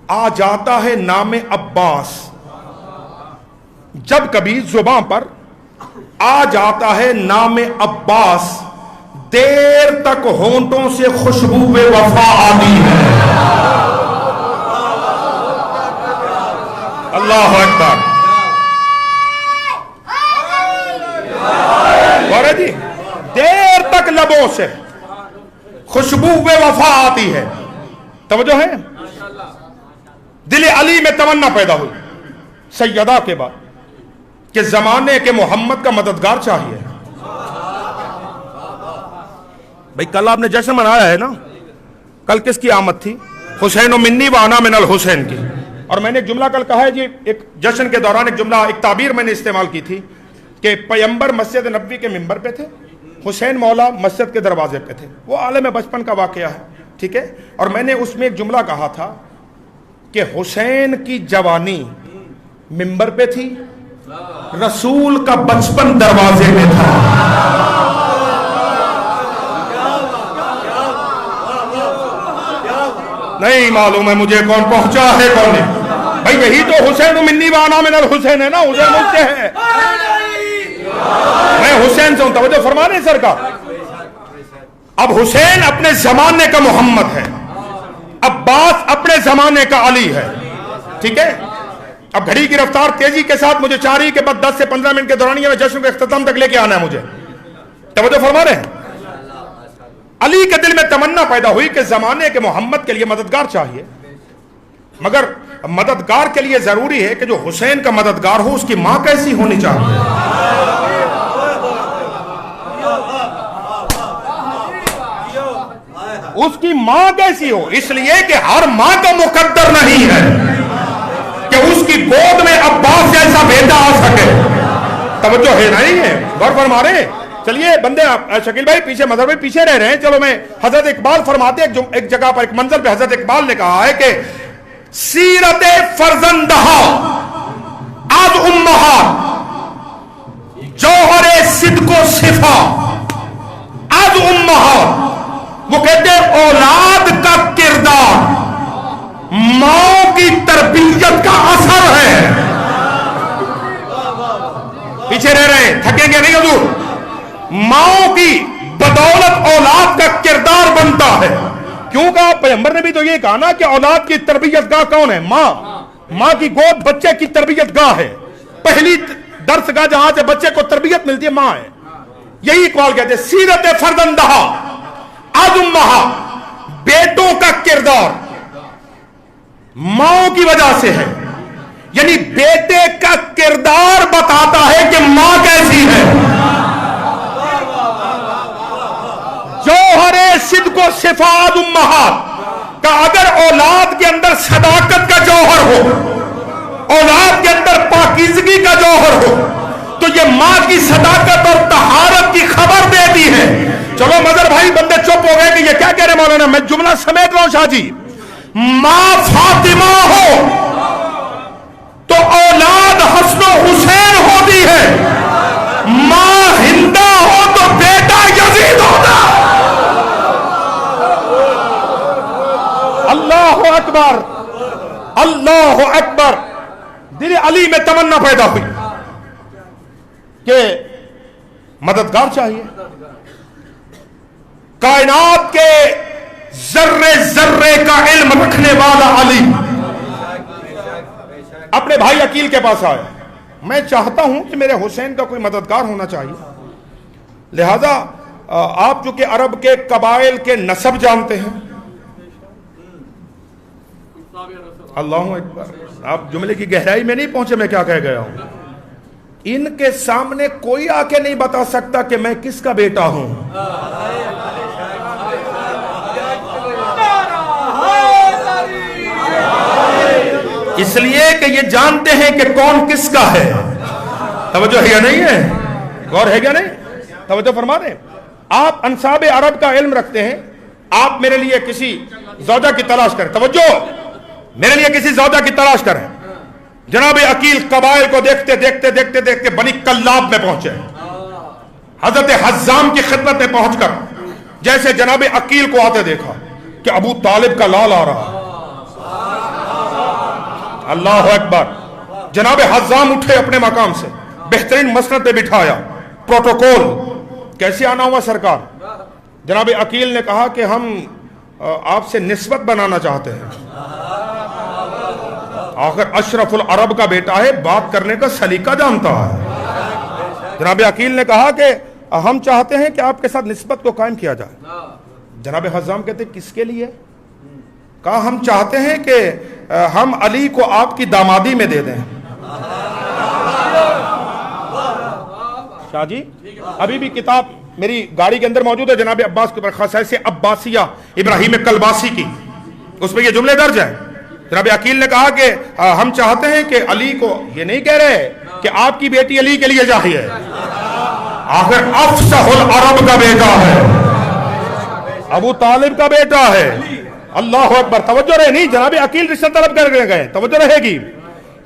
آ جاتا ہے نام عباس، جب کبھی زباں پر آ جاتا ہے نام عباس، دیر تک ہونٹوں سے خوشبو وفا آتی ہے. اللہ اکبر. جی دیر تک لبوں سے خوشبو وفا آتی ہے. توجہ ہے. دل علی میں تمنا پیدا ہوئی سیدہ کے بعد کہ زمانے کے محمد کا مددگار چاہیے. بھئی کل آپ نے جشن منایا ہے نا، کل کس کی آمد تھی؟ حسین منی و انا من الحسین کی. اور میں نے ایک جملہ کل کہا ہے جی، ایک جشن کے دوران ایک جملہ، ایک تعبیر میں نے استعمال کی تھی کہ پیغمبر مسجد نبوی کے ممبر پہ تھے، حسین مولا مسجد کے دروازے پہ تھے. وہ عالم بچپن کا واقعہ ہے، ٹھیک ہے. اور میں نے اس میں ایک جملہ کہا تھا کہ حسین کی جوانی ممبر پہ تھی، رسول کا بچپن دروازے میں تھا. نہیں معلوم ہے مجھے کون پہنچا ہے کون نہیں. بھائی یہی تو حسین منی و انا من الحسین ہے نا. حسین مجھ سے ہے، میں حسین سے ہوں. توجہ فرما رہے ہیں سرکار. اب حسین اپنے زمانے کا محمد ہے، عباس اپنے زمانے کا علی ہے، ٹھیک ہے. اب گھڑی کی رفتار تیزی کے ساتھ مجھے 4 کے بعد 10 سے 15 منٹ کے دوران میں جشن کے اختتام تک لے کے آنا ہے مجھے. توجہ فرما رہے ہیں. علی کے دل میں تمنا پیدا ہوئی کہ زمانے کے محمد کے لیے مددگار چاہیے، مگر مددگار کے لیے ضروری ہے کہ جو حسین کا مددگار ہو اس کی ماں کیسی ہونی چاہیے. اس کی ماں کیسی ہو، اس لیے کہ ہر ماں کا مقدر نہیں ہے کہ اس کی گود میں عباس جیسا بیٹا آ سکے. توجہ ہے نہیں ہے، غور فرما رہے. چلیے بندے، شکیل بھائی پیچھے، مظہر بھائی پیچھے رہ رہے ہیں. چلو میں حضرت اقبال فرماتے ہیں ایک جگہ پر، ایک منزل پہ حضرت اقبال نے کہا ہے کہ سیرت فرزندہ از امہات جوہر صدق و صفا از امہات. وہ کہتے ہیں اولاد کا کردار ماں کی تربیت کا اثر ہے. پیچھے رہ رہے ہیں، تھکیں گے نہیں حضور. ماں کی بدولت اولاد کا کردار بنتا ہے. کیوں کہا؟ پیغمبر نے بھی تو یہ کہا نا کہ اولاد کی تربیت گاہ کون ہے؟ ماں. ماں کی گود بچے کی تربیت گاہ ہے. پہلی درس گاہ جہاں سے بچے کو تربیت ملتی ہے ماں ہے. یہی اقبال کہتے ہیں سیرت فرزندہ از امہات، بیٹوں کا کردار ماں کی وجہ سے ہے. یعنی بیٹے کا کردار بتاتا ہے کہ ماں کیسی ہے. جوہر صدق و صفات امہات کا اگر اولاد کے اندر صداقت کا جوہر ہو، اولاد کے اندر پاکیزگی کا جوہر ہو، تو یہ ماں کی صداقت اور طہارت کی خبر دیتی ہے. چلو مظہر بھائی بندے چپ ہو گئے کہ یہ کیا کہہ رہے مولانا. میں جملہ سمیت رہا ہوں شاہ جی. ماں فاطمہ ہو تو اولاد حسن و حسین ہوتی ہے، ماں ہندہ ہو تو بیٹا یزید ہوتا. اللہ اکبر، اللہ اکبر. دل علی میں تمنا پیدا ہوئی کہ مددگار چاہیے. کائنات کے ذرے ذرے کا علم رکھنے والا علی اپنے بھائی عقیل کے پاس آیا. میں چاہتا ہوں کہ میرے حسین کا کوئی مددگار ہونا چاہیے. لہذا آپ جو کہ عرب کے قبائل کے نسب جانتے ہیں. اللہ اکبر. آپ جملے کی گہرائی میں نہیں پہنچے میں کیا کہہ گیا ہوں. ان کے سامنے کوئی آ کے نہیں بتا سکتا کہ میں کس کا بیٹا ہوں. اس لیے کہ یہ جانتے ہیں کہ کون کس کا ہے. توجہ ہے یا نہیں ہے؟ غور ہے کیا نہیں؟ توجہ فرما رہے ہیں. آپ انساب عرب کا علم رکھتے ہیں. آپ میرے لیے کسی زوجہ کی تلاش کریں. توجہ, میرے لیے کسی زوجہ کی تلاش کریں. جناب عقیل قبائل کو دیکھتے دیکھتے دیکھتے دیکھتے بنی کلاب میں پہنچے. حضرت حزام کی خدمت میں پہنچ کر جیسے جناب عقیل کو آتے دیکھا کہ ابو طالب کا لال آ رہا. اللہ اکبر. جناب حزام اٹھے اپنے مقام سے, بہترین مسند پہ بٹھایا. پروٹوکول کیسے آنا ہوا سرکار؟ جناب عقیل نے کہا کہ ہم آپ سے نسبت بنانا چاہتے ہیں. آخر اشرف العرب کا بیٹا ہے, بات کرنے کا سلیقہ جانتا ہے. جناب عقیل نے کہا کہ ہم چاہتے ہیں کہ آپ کے ساتھ نسبت کو قائم کیا جائے. جناب حزام کہتے کس کے لیے؟ کہا ہم چاہتے ہیں کہ ہم علی کو آپ کی دامادی میں دے دیں. شاہ جی ابھی بھی کتاب میری گاڑی کے اندر موجود ہے جناب عباس کے خصائص عباسیہ ابراہیم کلباسی کی, اس میں یہ جملے درج ہیں. جناب عقیل نے کہا کہ ہم چاہتے ہیں کہ علی کو, یہ نہیں کہہ رہے کہ آپ کی بیٹی علی کے لیے چاہیے. آخر افصح العرب کا بیٹا ہے, ابو طالب کا بیٹا ہے. اللہ اکبر. توجہ رہے نہیں, جناب عقیل رشتہ طلب کر گئے. توجہ رہے گی.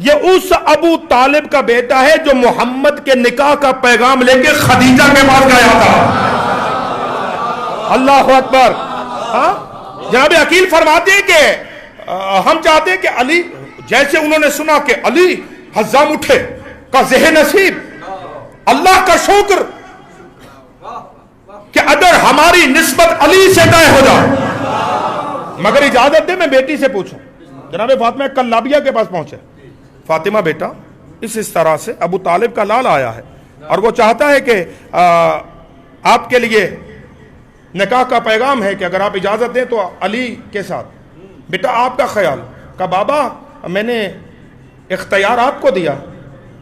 یہ اس ابو طالب کا بیٹا ہے جو محمد کے نکاح کا پیغام لے کے خدیجہ کے پاس گیا تھا. اللہ اکبر. جناب عقیل فرماتے ہیں کہ ہم چاہتے ہیں کہ علی, جیسے انہوں نے سنا کہ علی, حزام اٹھے کا ذہن نصیب, اللہ کا شکر کہ اگر ہماری نسبت علی سے طے ہو جائے, مگر اجازت دے میں بیٹی سے پوچھوں. جناب فاطمہ کلابیہ کے پاس پہنچے. فاطمہ بیٹا اس طرح سے ابو طالب کا لال آیا ہے اور وہ چاہتا ہے کہ آپ کے لیے نکاح کا پیغام ہے کہ اگر آپ اجازت دیں تو علی کے ساتھ. بیٹا آپ کا خیال. کہ بابا میں نے اختیار آپ کو دیا,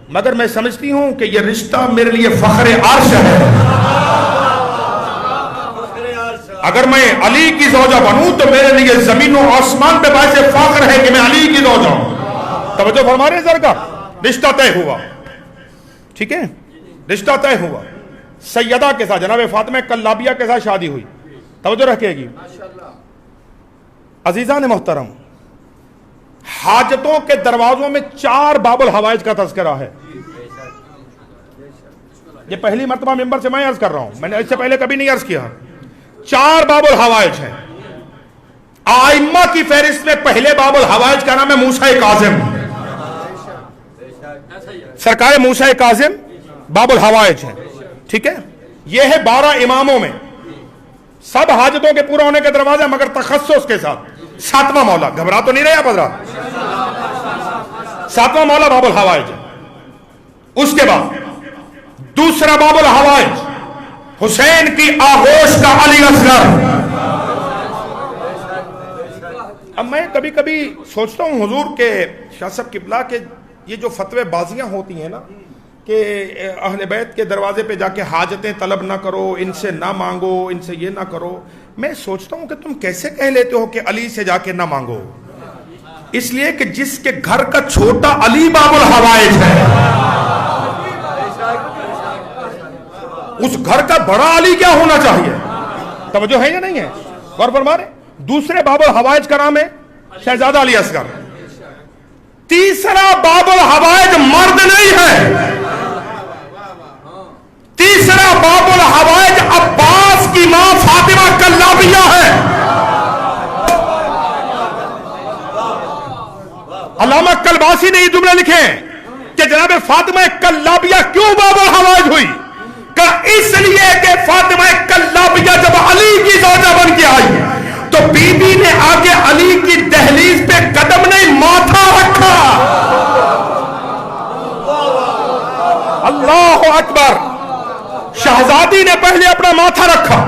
مگر میں سمجھتی ہوں کہ یہ رشتہ میرے لیے فخر عرش ہے. اگر میں علی کی زوجہ بنوں تو میرے لیے زمین و آسمان پہ باعث فخر ہے کہ میں علی کی زوجہ ہوں. توجہ فرما رہے ہیں سرکار. رشتہ طے ہوا, ٹھیک ہے, رشتہ طے ہوا. سیدہ کے ساتھ جناب فاطمہ کلابیہ کے ساتھ شادی ہوئی. توجہ رکھے گی. عزیزان محترم, حاجتوں کے دروازوں میں 4 باب الحوائج کا تذکرہ ہے. یہ پہلی مرتبہ ممبر سے میں عرض کر رہا ہوں, میں نے اس سے پہلے کبھی نہیں عرض کیا. 4 باب الحوائج ہیں. آئمہ کی فہرست میں پہلے باب الحوائج کا نام ہے موسیٰ کاظم. سرکار موسیٰ کاظم باب الحوائج ہے, ٹھیک ہے. یہ ہے 12 اماموں میں, سب حاجتوں کے پورا ہونے کے دروازے مگر تخصص کے ساتھ. 7واں مولا, گھبرا تو نہیں رہے آپ حضرات, 7واں مولا باب الحوائج ہے. اس کے بعد دوسرا باب الحوائج حسین کی آغوش کا علی اصغر. اب میں کبھی کبھی سوچتا ہوں حضور کے شاہ صاحب قبلہ کے یہ جو فتوے بازیاں ہوتی ہیں نا کہ اہل بیت کے دروازے پہ جا کے حاجتیں طلب نہ کرو, ان سے نہ مانگو, ان سے یہ نہ کرو. میں سوچتا ہوں کہ تم کیسے کہہ لیتے ہو کہ علی سے جا کے نہ مانگو. اس لیے کہ جس کے گھر کا چھوٹا علی باب الحوائج ہے, اس گھر کا بڑا علی کیا ہونا چاہیے. توجہ ہے یا نہیں ہے؟ غور فرما رہے. دوسرے باب الحوائج کا نام ہے شہزادہ علی اصغر. تیسرا باب الحوائج مرد نہیں ہے, تیسرا باب الحوائج عباس کی ماں فاطمہ کلابیہ ہے. علامہ کلباسی نے یہ جملے لکھے کہ جناب فاطمہ کلابیہ کیوں باب الحوائج ہوئی؟ کہ اس لیے کہ فاطمہ کلابیہ جب علی کی زوجہ بن کے آئی تو بی بی نے آگے علی کی دہلیز پہ قدم نہیں ماتھا رکھا. اللہ اکبر. شہزادی نے پہلے اپنا ماتھا رکھا,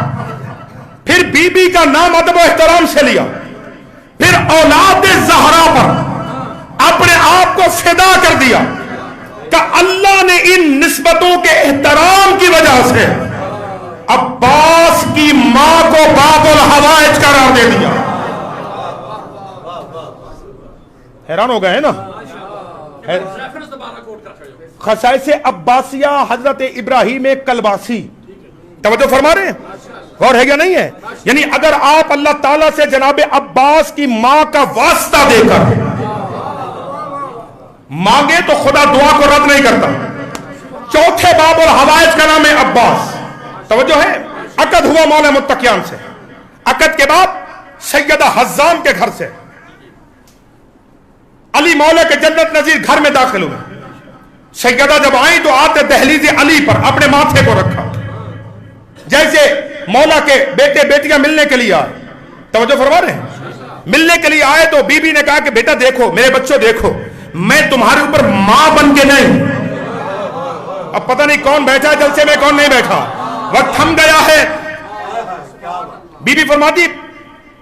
پھر بی بی کا نام ادب و احترام سے لیا, پھر اولاد زہرا پر اپنے آپ کو فدا کر دیا کہ اللہ نے ان نسبتوں کے احترام کی وجہ سے عباس کی ماں کو باب الحوائج قرار دے دیا. حیران ہو گئے نا. خصائص عباسیہ حضرت ابراہیم کلباسی, توجہ فرما رہے ہیں, غور ہے یا نہیں ہے؟ یعنی اگر آپ اللہ تعالیٰ سے جناب عباس کی ماں کا واسطہ دے کر مانگے تو خدا دعا کو رد نہیں کرتا. چوتھے باب الحوائج کا نام ہے عباس. توجہ ہے. عقد ہوا مولا متقیان سے, عقد کے بعد سیدہ حزام کے گھر سے علی مولا کے جنت نظیر گھر میں داخل ہوئے. سیدہ جب آئیں تو آتے دہلیز علی پر اپنے ماتھے کو رکھا, جیسے مولا کے بیٹے بیٹیاں ملنے کے لیے آئے. توجہ فرما رہے ہیں. ملنے کے لیے آئے تو بی بی نے کہا کہ بیٹا دیکھو, میرے بچوں دیکھو, میں تمہارے اوپر ماں بن کے نہیں. اب پتہ نہیں کون بیٹھا ہے جلسے میں, کون نہیں بیٹھا, وقت تھم گیا ہے. بی بی فرماتی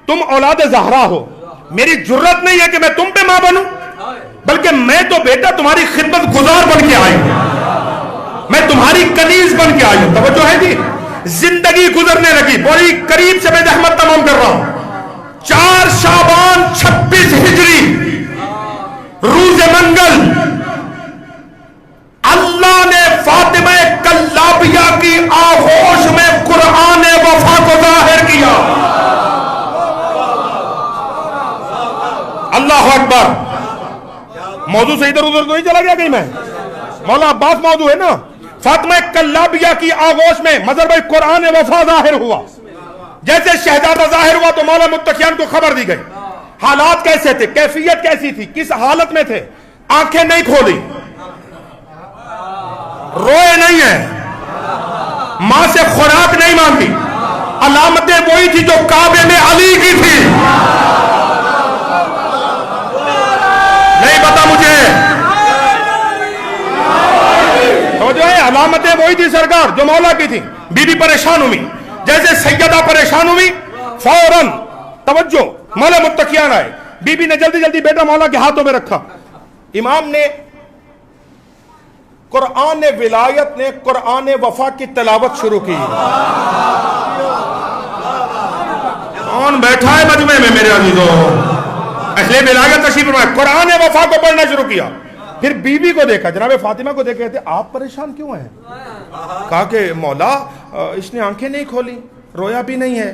تم اولاد زہرا ہو, میری جرت نہیں ہے کہ میں تم پہ ماں بنوں, بلکہ میں تو بیٹا تمہاری خدمت گزار بن کے آئی ہوں, میں تمہاری کنیز بن کے آئی ہوں. توجہ ہے جی. زندگی گزرنے لگی, بڑی قریب سے میں رحمت تمام کر رہا ہوں. 4 شعبان 26 ہجری روز منگل اللہ نے فاطمہ کلابیہ کی آغوش میں قرآن وفا کو ظاہر کیا. اللہ اکبر. موضوع سے ادھر ادھر تو نہیں چلا گیا کہیں میں, مولا عباس موضوع ہے نا. فاطمہ کلابیہ کی آغوش میں مظہر قرآن وفا ظاہر ہوا. جیسے شہزادہ ظاہر ہوا تو مولا متقیان کو خبر دی گئی. حالات کیسے تھے, کیفیت کیسی تھی, کس حالت میں تھے؟ آنکھیں نہیں کھولی, روئے نہیں ہیں, ماں سے خوراک نہیں مانگی. علامتیں وہی تھی جو کعبے میں علی کی تھی. نہیں پتا مجھے, جو ہے علامتیں وہی تھی سرکار جو مولا کی تھی. بی بی پریشان ہوئی, جیسے سیدہ پریشان ہوئی فوراً توجہ مولا متقیان آئے. بی بی نے جلدی جلدی بیٹا مولا کے ہاتھوں میں رکھا. امام نے قرآن ولایت نے قرآن وفا کی تلاوت شروع کی. کون بیٹھا ہے مجمع میں میرے عزیزو؟ اہل ولایت تشریف فرمائے. قرآن وفا کو پڑھنا شروع کیا. پھر بی بی کو دیکھا, جناب فاطمہ کو دیکھے تھے, آپ پریشان کیوں ہیں؟ کہا کہ مولا اس نے آنکھیں نہیں کھولی, رویا بھی نہیں ہے,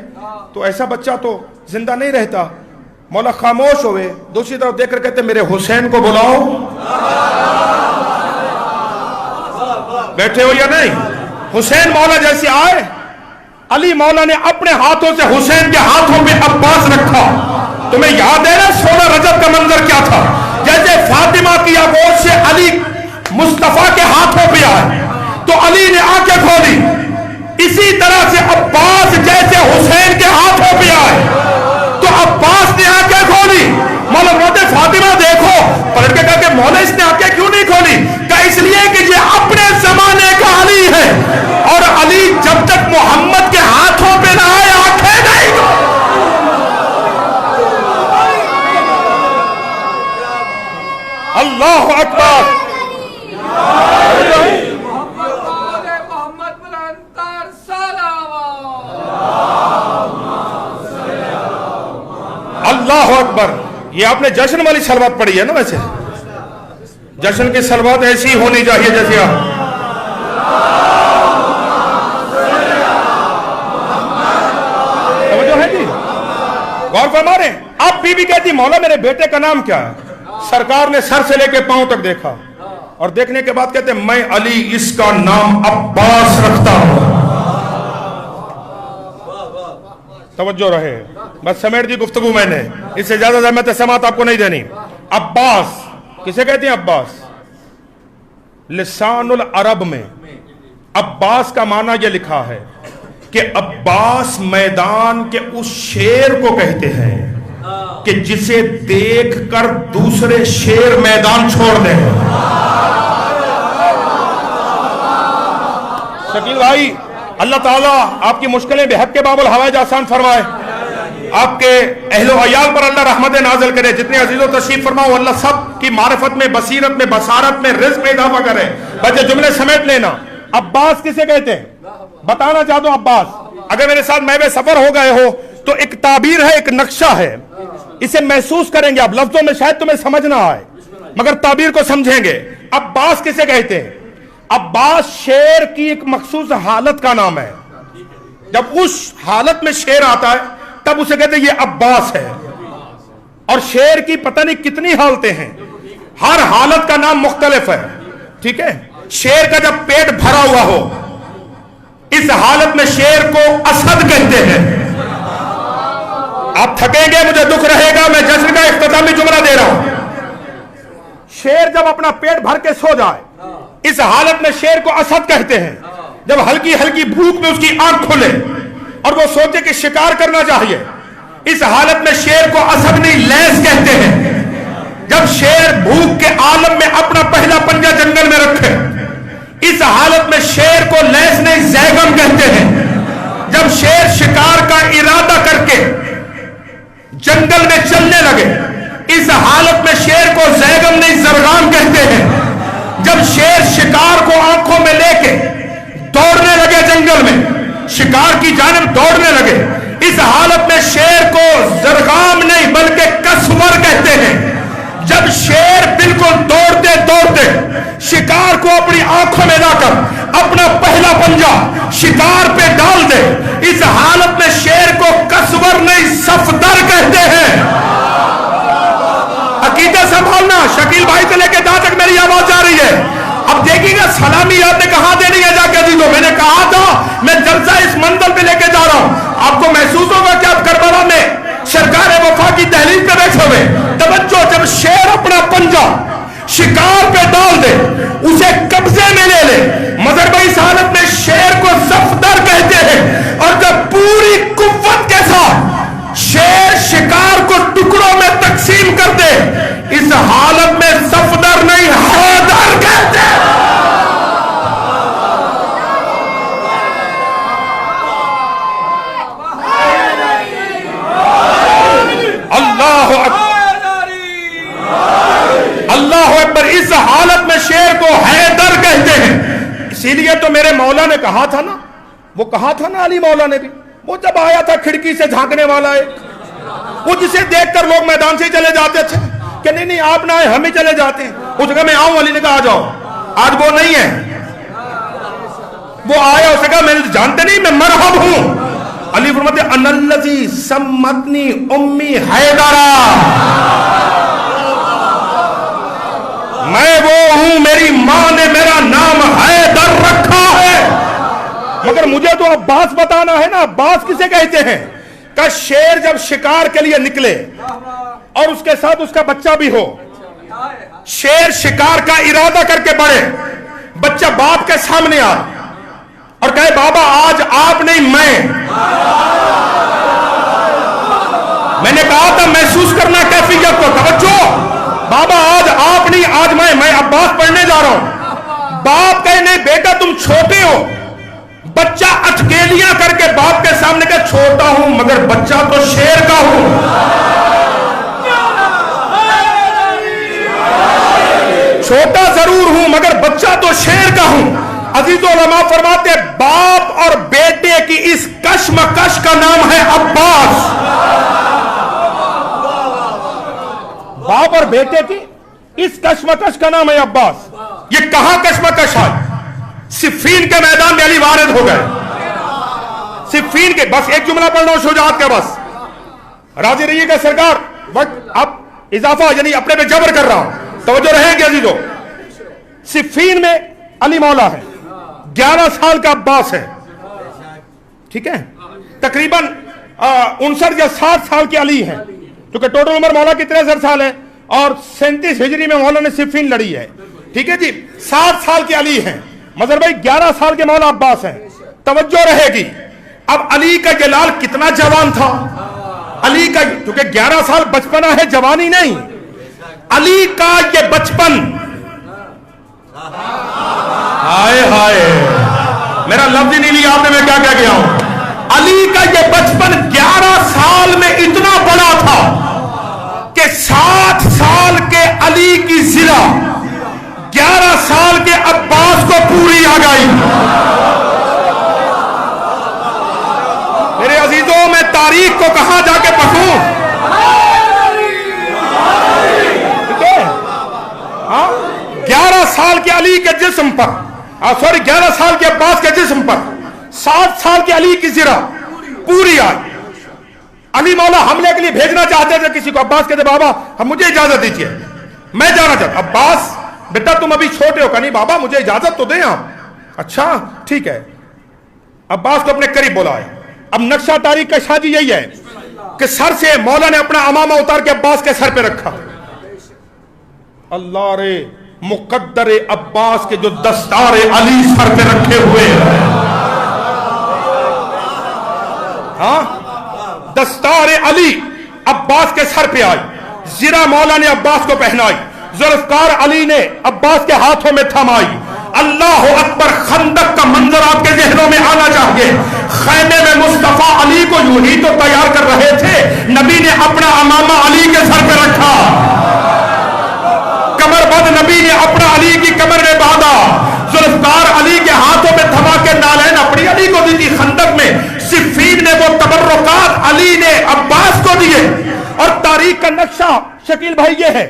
تو ایسا بچہ تو زندہ نہیں رہتا. مولا خاموش ہوئے, دوسری طرف دیکھ کر کہتے میرے حسین کو بلاؤ. بیٹھے ہو یا نہیں؟ حسین مولا جیسے آئے, علی مولا نے اپنے ہاتھوں سے حسین کے ہاتھوں پہ عباس رکھا. تمہیں یاد ہے نا 16 رجب کا منظر کیا تھا؟ جیسے فاطمہ کی آغوش سے علی مصطفیٰ کے ہاتھوں پہ آئے تو علی نے آنکھیں کھولی, اسی طرح سے عباس جیسے حسین کے ہاتھوں پہ آئے تو عباس نے آنکھیں کھولی. مولا فرماتے فاطمہ دیکھو, پلٹ کے کہا کہ مولا اس نے آنکھیں کیوں نہیں کھولی؟ کہ اس لیے کہ یہ اپنے زمانے کا علی ہے, اور علی جب تک محمد کے ہاتھوں پہ نہ آئے آنکھیں نہیں کھولی. اللہ اکبر. اللہ اکبر. یہ آپ نے جشن والی سلوات پڑھی ہے نا؟ ویسے جشن کی سلوات ایسی ہونی چاہیے جیسے آپ. توجہ ہے جی, غور فرما رہے ہیں. اب بی بی کہتی مولا میرے بیٹے کا نام کیا ہے؟ سرکار نے سر سے لے کے پاؤں تک دیکھا, اور دیکھنے کے بعد کہتے میں علی اس کا نام عباس رکھتا ہوں. توجہ رہے, بس سمیٹ دی گفتگو میں نے, اس سے زیادہ زحمت سماعت آپ کو نہیں دینی. عباس کسے کہتے ہیں؟ عباس لسان العرب میں عباس کا معنی یہ لکھا ہے کہ عباس میدان کے اس شیر کو کہتے ہیں کہ جسے دیکھ کر دوسرے شیر میدان چھوڑ دیں. شکیل بھائی اللہ تعالیٰ آپ کی مشکلیں بحق کے باب الحوائج آسان فرمائے, آپ کے اہل و عیال پر اللہ رحمت نازل کرے, جتنے عزیز و تشریف فرماؤ اللہ سب کی معرفت میں, بصیرت میں, بصارت میں, رزق میں اضافہ کرے. بچے جملے سمیٹ لینا. عباس کسے کہتے ہیں بتانا چاہتا ہوں. عباس اگر میرے ساتھ میں سفر ہو گئے ہو تو ایک تعبیر ہے, ایک نقشہ ہے, اسے محسوس کریں گے. اب لفظوں میں شاید تمہیں سمجھ نہ آئے مگر تعبیر کو سمجھیں گے. عباس کسے کہتے ہیں؟ عباس شیر کی ایک مخصوص حالت کا نام ہے. جب اس حالت میں شیر آتا ہے تب اسے کہتے ہیں یہ عباس ہے. اور شیر کی پتہ نہیں کتنی حالتیں ہیں, ہر حالت کا نام مختلف ہے. ٹھیک ہے, شیر کا جب پیٹ بھرا ہوا ہو اس حالت میں شیر کو اسد کہتے ہیں. آپ تھکیں گے, مجھے دکھ رہے گا, میں جشن کا اختتامی جملہ دے رہا ہوں. شیر جب اپنا پیٹ بھر کے سو جائے اس حالت میں شیر کو اسد کہتے ہیں. جب ہلکی ہلکی بھوک میں اس کی آنکھ کھلے اور وہ سوچے کہ شکار کرنا چاہیے اس حالت میں شیر کو اسد نہیں لیس کہتے ہیں. جب شیر بھوک کے عالم میں اپنا پہلا پنجہ جنگل میں رکھے اس حالت میں شیر کو لیس نہیں زیغم کہتے ہیں. جب شیر شکار کا ارادہ کر کے جنگل میں چلنے لگے اس حالت میں شیر کو زیغم نہیں زرغام کہتے ہیں. جب شیر شکار کو آنکھوں میں لے کے دوڑنے لگے جنگل میں, شکار کی جانب دوڑنے لگے اس حالت میں شیر کو زرغام نہیں بلکہ کسور کہتے ہیں. جب شیر بالکل دوڑتے دوڑتے شکار کو اپنی آنکھوں میں لا کر اپنا پہلا پنجہ شکار پہ ڈال دے اس حالت میں شیر کو کسور نہیں صفدر کہتے ہیں. عقیدہ سنبھالنا, شکیل بھائی سے لے کے جہاں تک میری آواز جا رہی ہے. اب دیکھیں گا سلامی آپ نے کہاں دینی ہے جا کے عزیزوں. میں نے کہا تھا میں جلسہ اس منزل پہ لے کے جا رہا ہوں. آپ کو محسوس ہوگا کہ آپ کربلا میں سرکار وفا کی دہلیز پہ بیٹھے ہوئے. توجہ, جب شیر اپنا پنجہ شکار پہ ڈال دے اسے قبضے میں لے لے مگر بھائی اس حالت میں شیر کو صفدر کہتے ہیں. اور جب پوری قوت کے ساتھ شیر شکار کو ٹکڑوں میں تقسیم کر دے اس حالت میں صفدر نہیں حیدر کہتے ہیں. اللہ اکبر, اللہ اکبر. اس حالت میں شیر کو حیدر کہتے ہیں. اسی لیے تو میرے مولا نے کہا تھا نا, وہ کہا تھا نا علی مولا نے بھی, وہ جب آیا تھا کھڑکی سے جھانکنے والا ایک, وہ جسے دیکھ کر لوگ میدان سے ہی چلے جاتے تھے کہ نہیں نہیں آپ نہ آئے ہم ہی چلے جاتے ہیں. اس جگہ میں آؤں, علی نے کہا آ جاؤ. آج وہ نہیں ہے, وہ آیا, اسے کہا میں جانتے نہیں میں مرحب ہوں. علی فرماتے ان الذی سمتنی امی حیدرا, میں وہ ہوں میری ماں نے میرا نام حیدر رکھا ہے. مگر مجھے تو عباس بتانا ہے نا. عباس کسے کہتے ہیں؟ کہ شیر جب شکار کے لیے نکلے اور اس کے ساتھ اس کا بچہ بھی ہو, شیر شکار کا ارادہ کر کے بڑھے, بچہ باپ کے سامنے آئے اور کہے بابا آج آپ نہیں میں نے کہا تھا محسوس کرنا کیفیت کو. توجہ, بابا آج آپ نہیں آج میں عباس پڑھنے جا رہا ہوں. باپ کہے نہیں بیٹا تم چھوٹے ہو. بچہ اٹکیلیاں کر کے باپ کے سامنے کہ چھوٹا ہوں مگر بچہ تو شیر کا ہوں. چھوٹا ضرور ہوں مگر بچہ تو شیر کا ہوں. عزیز علماء فرماتے باپ اور بیٹے کی اس کشمکش کا نام ہے عباس. باپ اور بیٹے کی اس کشمکش کا نام ہے عباس. یہ کہاں کشمکش ہے؟ صفین کے میدان میں علی وارد ہو گئے. صفین کے, بس ایک جملہ پڑھ رہا ہوں شجاعت کا, بس راضی رہیے گا سرکار, وقت اب اضافہ یعنی اپنے پہ جبر کر رہا ہوں, توجہ رہے گی عزیزو. صفین میں علی مولا ہے, 11 سال کا عباس ہے. ٹھیک ہے, تقریباً 59 یا 60 سال کی علی ہے, کیونکہ ٹوٹل عمر مولا کی 63 سال ہے اور 37 ہجری میں مولا نے صفین لڑی ہے. ٹھیک ہے جی. 7 سال کے علی ہیں, مظہر بھائی 11 سال کے مولا عباس ہیں. توجہ رہے گی. اب علی کا جلال کتنا جوان تھا. علی کا کیونکہ 11 سال بچپنا ہے, جوانی نہیں. علی کا یہ بچپن, ہائے ہائے میرا لفظ ہی نہیں لیا آپ نے, میں کیا کہہ گیا ہوں. علی کا یہ بچپن 11 سال میں اتنا بڑا تھا کہ 7 سال کے علی کی زرہ 11 سال کے عباس کو پوری آ گئی. میرے عزیزوں, میں تاریخ کو کہاں جا کے پڑھوں. ٹھیک ہے, 11 سال کے علی کے جسم پر, 11 سال کے عباس کے جسم پر 7 سال کے علی کی زرہ پوری آئی. علی مولا حملے کے لیے بھیجنا چاہتے تھے کسی کو. عباس کہتے بابا ہم مجھے اجازت دیجیے, میں جانا چاہتا. عباس بیٹا تم ابھی چھوٹے ہو. کہ نہیں بابا مجھے اجازت تو دیں آپ. اچھا ٹھیک ہے. عباس کو اپنے قریب بلائے. اب نقشہ تاریخ کا شادی یہی ہے کہ سر سے مولا نے اپنا امامہ اتار کے عباس کے سر پہ رکھا. اللہ رے مقدر عباس کے جو دستار علی سر پہ رکھے ہوئے ہیں, ہاں دستار علی عباس کے سر پہ آئی. زرہ مولا نے عباس کو پہنائی. ذوالفقار علی نے عباس کے ہاتھوں میں تھمائی. اللہ اکبر. خندق کا منظر آپ کے ذہنوں میں آنا چاہیے. خیمے میں مصطفیٰ علی کو یوں ہی تو تیار کر رہے تھے, نبی نے اپنا امامہ علی کے سر پہ رکھا. کمر بند نبی نے اپنا علی کی کمر میں باندھا. ذوالفقار علی کے ہاتھوں میں تھما کے نالین اپنی علی کو دی تھی. خندق میں صفین نے وہ تبرکات علی نے عباس کو دیے. اور تاریخ کا نقشہ شکیل بھائی یہ ہے,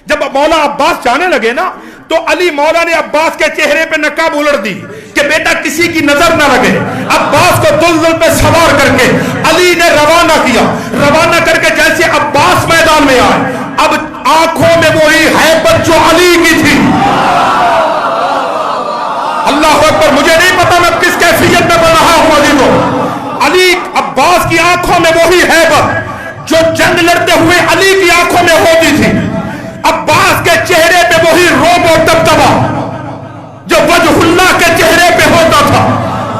جب مولا عباس جانے لگے نا تو علی مولا نے عباس کے چہرے پہ نقاب الڑ دی کہ بیٹا کسی کی نظر نہ لگے. عباس کو دلدل پہ سوار کر کے علی نے روانہ کیا. روانہ کر کے جیسے عباس میدان میں آئے, اب آنکھوں میں وہی ہیبت جو علی کی تھی. اللہ اکبر. مجھے نہیں پتا میں کس کیفیت میں بڑھ رہا ہوں عزیزوں. علی عباس کی آنکھوں میں وہی ہیبت جو جنگ لڑتے ہوئے علی کی آنکھوں میں ہوتی تھی. عباس کے چہرے پہ وہی روب و دبدبہ جو وجہ اللہ کے چہرے پہ ہوتا تھا.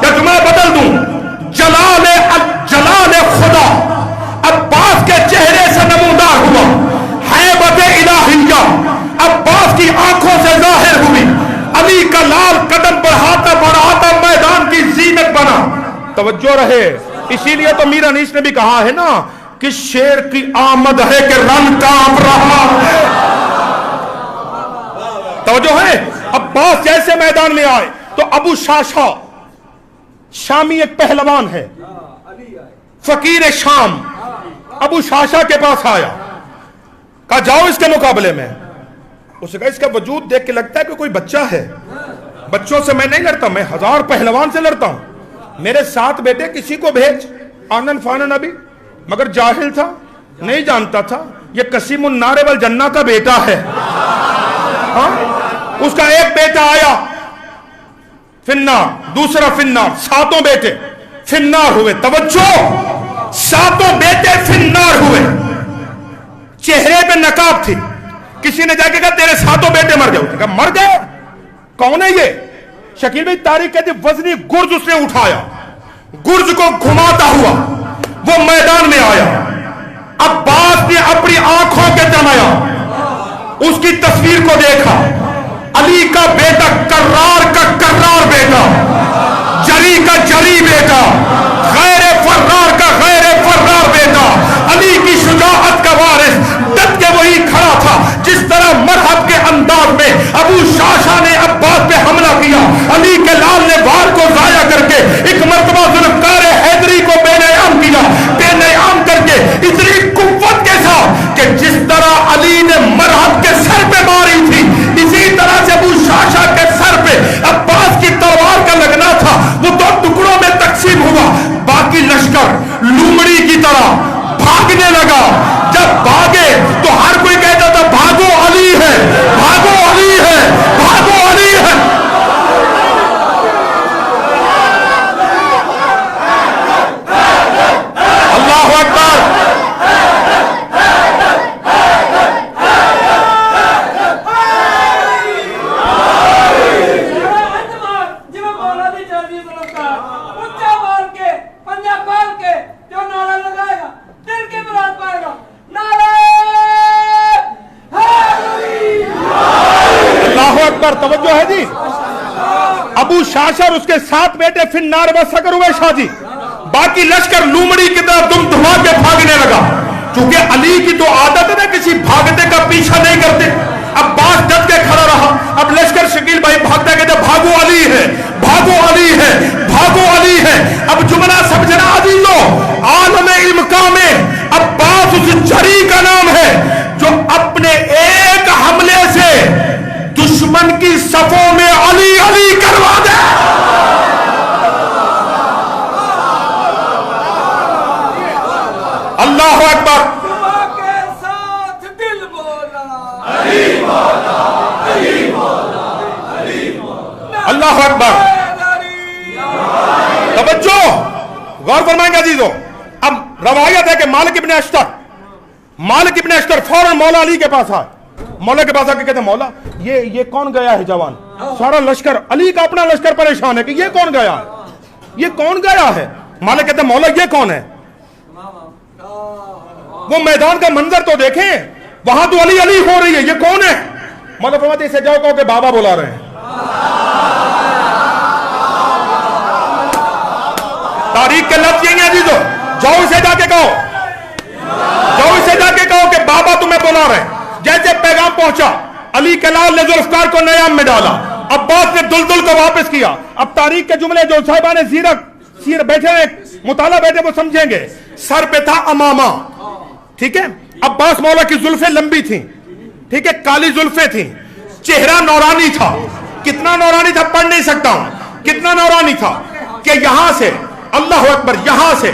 یا جو میں بدل دوں, جلال خدا عباس کے چہرے سے نمودار ہوا. ہیبت الہیہ عباس کی آنکھوں سے ظاہر ہوئی. علی کا لال قدم بڑھاتا بڑھاتا میدان کی زینت بنا. توجہ رہے. اسی لیے تو میر انیس نے بھی کہا ہے نا کہ شیر کی آمد ہے کہ رن کانپ رہا ہے. توجہ ہے. عباس جیسے میدان میں آئے تو ابو شاشا شامی ایک پہلوان ہے, فقیر شام, ابو شاشا کے پاس آیا. کہا جاؤ اس کے مقابلے میں. اسے کہا اس کا وجود دیکھ کے لگتا ہے کہ کوئی بچہ ہے. بچوں سے میں نہیں لڑتا, میں 1000 پہلوان سے لڑتا ہوں. میرے ساتھ بیٹے کسی کو بھیج. آنن فانن ابھی, مگر جاہل تھا, نہیں جانتا تھا یہ قسیم النار والجنہ کا بیٹا ہے. ہاں اس کا ایک بیٹا آیا فنار, دوسرا فنار, 7 بیٹے فنار ہوئے. توجہ, 7 بیٹے فنار ہوئے. چہرے پہ نقاب تھی. کسی نے جا کے کہا تیرے 7 بیٹے مر گئے. کہا مر گئے؟ کون ہے یہ؟ شکیل بھائی تاریخ کہتی وزنی گرج اس نے اٹھایا. گرج کو گھماتا ہوا وہ میدان میں آیا. عباس نے اپنی آنکھوں کے جمایا, اس کی تصویر کو دیکھا. علی کا بیٹا کرار کا کرار بیٹا, جری کا جری بیٹا, غیر فرار کا غیر فرار بیٹا, علی کی شجاعت کا وارث. ڈٹ کے وہی کھڑا تھا جس طرح مرحب کے انداز میں ابو شاشا نے عباس پہ حملہ کیا. علی کے لال نے وار کو ضائع کر کے ایک مرتبہ ذوالفقار حیدری کو بے نیام کیا. بے نیام کر کے اتنی قوت کے ساتھ کہ جس طرح علی نے مرحب کے سر پہ ماری تھی, اسی طرح سے ابو شاشا کے سر پہ عباس کی تلوار کا لگنا تھا. وہ 2 ٹکڑوں میں تقسیم ہوا. باقی لشکر بادشاہ اور اس کے 7 بیٹے فنار و سکر ہوئے شاہ جی. باقی لشکر لومڑی کی طرح دم دھما کے بھاگنے لگا. چونکہ علی کی تو عادت ہے نا کسی بھاگتے کا پیچھا نہیں کرتے. عباس ڈٹ کے کھڑا رہا. اب لشکر شکیل بھائی بھاگتا کہتے بھاگو علی ہے, بھاگو علی ہے, بھاگو علی ہے. اب جملہ سمجھنا عزیزو, عالم علم کا میں عباس اس جری کا نام ہے جو اپنے ایک حملے سے دشمن کی صفوں میں علی علی کروا دے. اللہ اکبر. اللہ اکبر. توجہ غور فرمائیں گے عزیزو. اب روایت ہے کہ مالک ابن اشتر فوراً مولا علی کے پاس آئے. مولا کے پاس آ کے کہتے ہیں مولا یہ کون گیا ہے جوان؟ سارا لشکر, علی کا اپنا لشکر پریشان ہے کہ یہ کون گیا ہے, یہ کون گیا ہے. مالک کہتے ہیں مولا یہ کون ہے؟ وہ میدان کا منظر تو دیکھیں, وہاں تو علی علی ہو رہی ہے, یہ کون ہے؟ مولا فرماتے اسے جاؤ کہو کہ بابا بلا رہے ہیں. تاریخ کے لفظ یہی ہیں عزیزو, جاؤ اسے جا کے کہو, جاؤ اسے جا کے کہو کہ بابا تمہیں بلا رہے ہیں. جیسے پیغام پہنچا, علی کے لال نے ذوالفقار کو نیام میں ڈالا, عباس نے دلدل کو واپس کیا. اب تاریخ کے جملے جو صاحبان سیر بیٹھے ہیں, مطالعہ بیٹھے, وہ سمجھیں گے. سر پہ تھا امامہ, ٹھیک ہے. عباس مولا کی زلفیں لمبی تھیں, ٹھیک ہے, کالی زلفیں تھیں. چہرہ نورانی تھا. کتنا نورانی تھا پڑھ نہیں سکتا ہوں, کتنا نورانی تھا کہ یہاں سے, اللہ اکبر, یہاں سے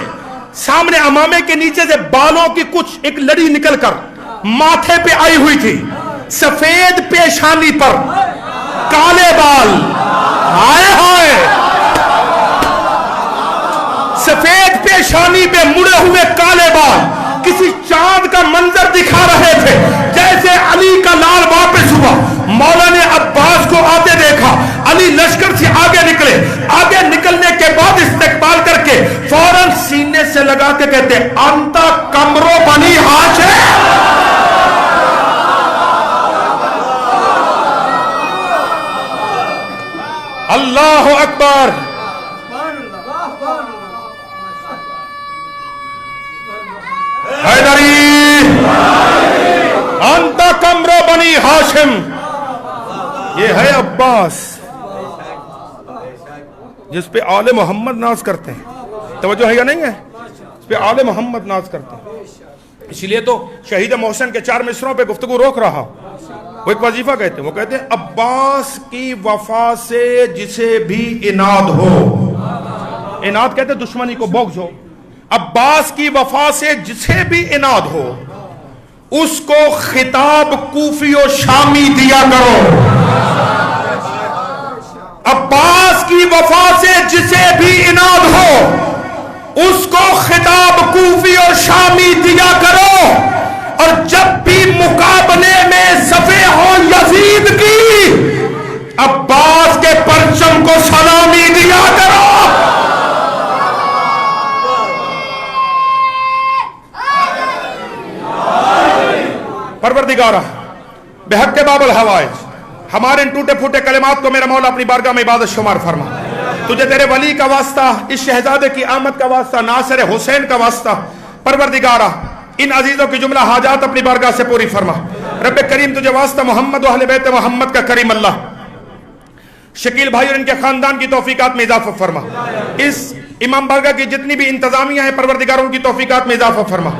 سامنے امامے کے نیچے سے بالوں کی کچھ ایک لڑی نکل کر ماتھے پہ آئی ہوئی تھی. سفید پیشانی پر کالے بال, ہائے ہائے, سفید پیشانی پہ مڑے ہوئے کالے بال کسی چاند کا منظر دکھا رہے تھے. جیسے علی کا لال واپس ہوا, مولا نے عباس کو آتے دیکھا. علی لشکر سے آگے نکلے. آگے نکلنے کے بعد استقبال کر کے فوراً سینے سے لگا کے کہتے انتا کمرو بنی ہاشم. اللہ اکبر. حیدری انتا کمرو بنی ہاشم. یہ ہے عباس جس پہ آل محمد ناز کرتے ہیں. توجہ ہے یا نہیں ہے؟ اس پہ آل محمد ناز کرتے ہیں. اسی لیے تو شہید محسن کے 4 مصروں پہ گفتگو روک رہا. وہ ایک وظیفہ کہتے ہیں, وہ کہتے ہیں عباس کی وفا سے جسے بھی اناد ہو, اناد کہتے ہیں دشمنی کو, بغض ہو. عباس کی وفا سے جسے بھی اناد ہو اس کو خطاب کوفی و شامی دیا کرو. عباس کی وفا سے جسے بھی اناد ہو اس کو خطاب کوفی و شامی دیا کرو. اور جب بھی مقابلے میں صفیں ہو یزید کی, عباس کے پرچم کو سلامی دیا کرو. پروردگارہ بحق کے باب الحوائج, ہمارے ان ٹوٹے پھوٹے کلمات کو میرا مولا اپنی بارگاہ میں عبادت شمار فرما. تجھے تیرے ولی کا واسطہ, اس شہزادے کی آمد کا واسطہ, ناصر حسین کا واسطہ, پروردگارہ ان عزیزوں کی جملہ حاجات اپنی بارگاہ سے پوری فرما. رب کریم تجھے واسطہ محمد و اہل بیت محمد کا کریم اللہ, شکیل بھائی اور ان کے خاندان کی توفیقات میں اضافہ فرما. اس امام بارگاہ کی جتنی بھی انتظامیہ ہیں پروردگاروں کی توفیقات میں اضافہ فرما.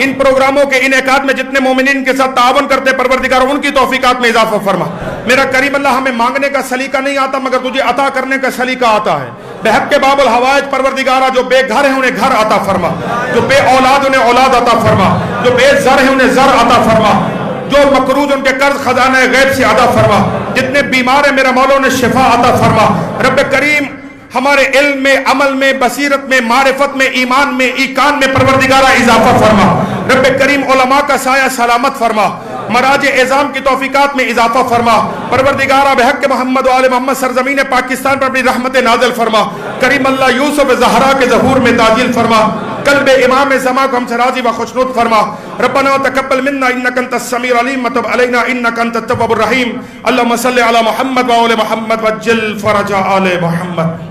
ان پروگراموں کے انعقاد میں جتنے مومنین کے ساتھ تعاون کرتے پروردگاروں ان کی توفیقات میں اضافہ فرما. میرا کریم اللہ, ہمیں مانگنے کا سلیقہ نہیں آتا مگر تجھے عطا کرنے کا سلیقہ آتا ہے. بحق کے باب الحوائج پروردگارہ جو بے گھر ہیں انہیں گھر عطا فرما, جو بے اولاد انہیں اولاد عطا فرما, جو بے زر ہیں انہیں زر عطا فرما, جو مقروض ان کے قرض خزانہ غیب سے عطا فرما. جتنے بیمار ہیں میرا مولا انہیں شفا عطا فرما. رب کریم ہمارے علم میں, عمل میں, بصیرت میں, معرفت میں, ایمان میں, ایقان میں پروردگارہ اضافہ فرما. رب کریم علماء کا سایہ سلامت فرما. مراج اعظام کی توفیقات میں اضافہ فرما. پروردگارہ بحق محمد و آل محمد سرزمین پاکستان پر اپنی رحمت نازل فرما. کریم اللہ یوسف زہرا کے ظہور میں تاجیل فرما. قلب امام زمان کو ہم سے راضی و خوشنود فرما. ربنا تقبل منا انك انت السميع العليم وتب علينا انك انت التواب الرحيم. اللهم صل على محمد وآل محمد وجل فرج آل محمد.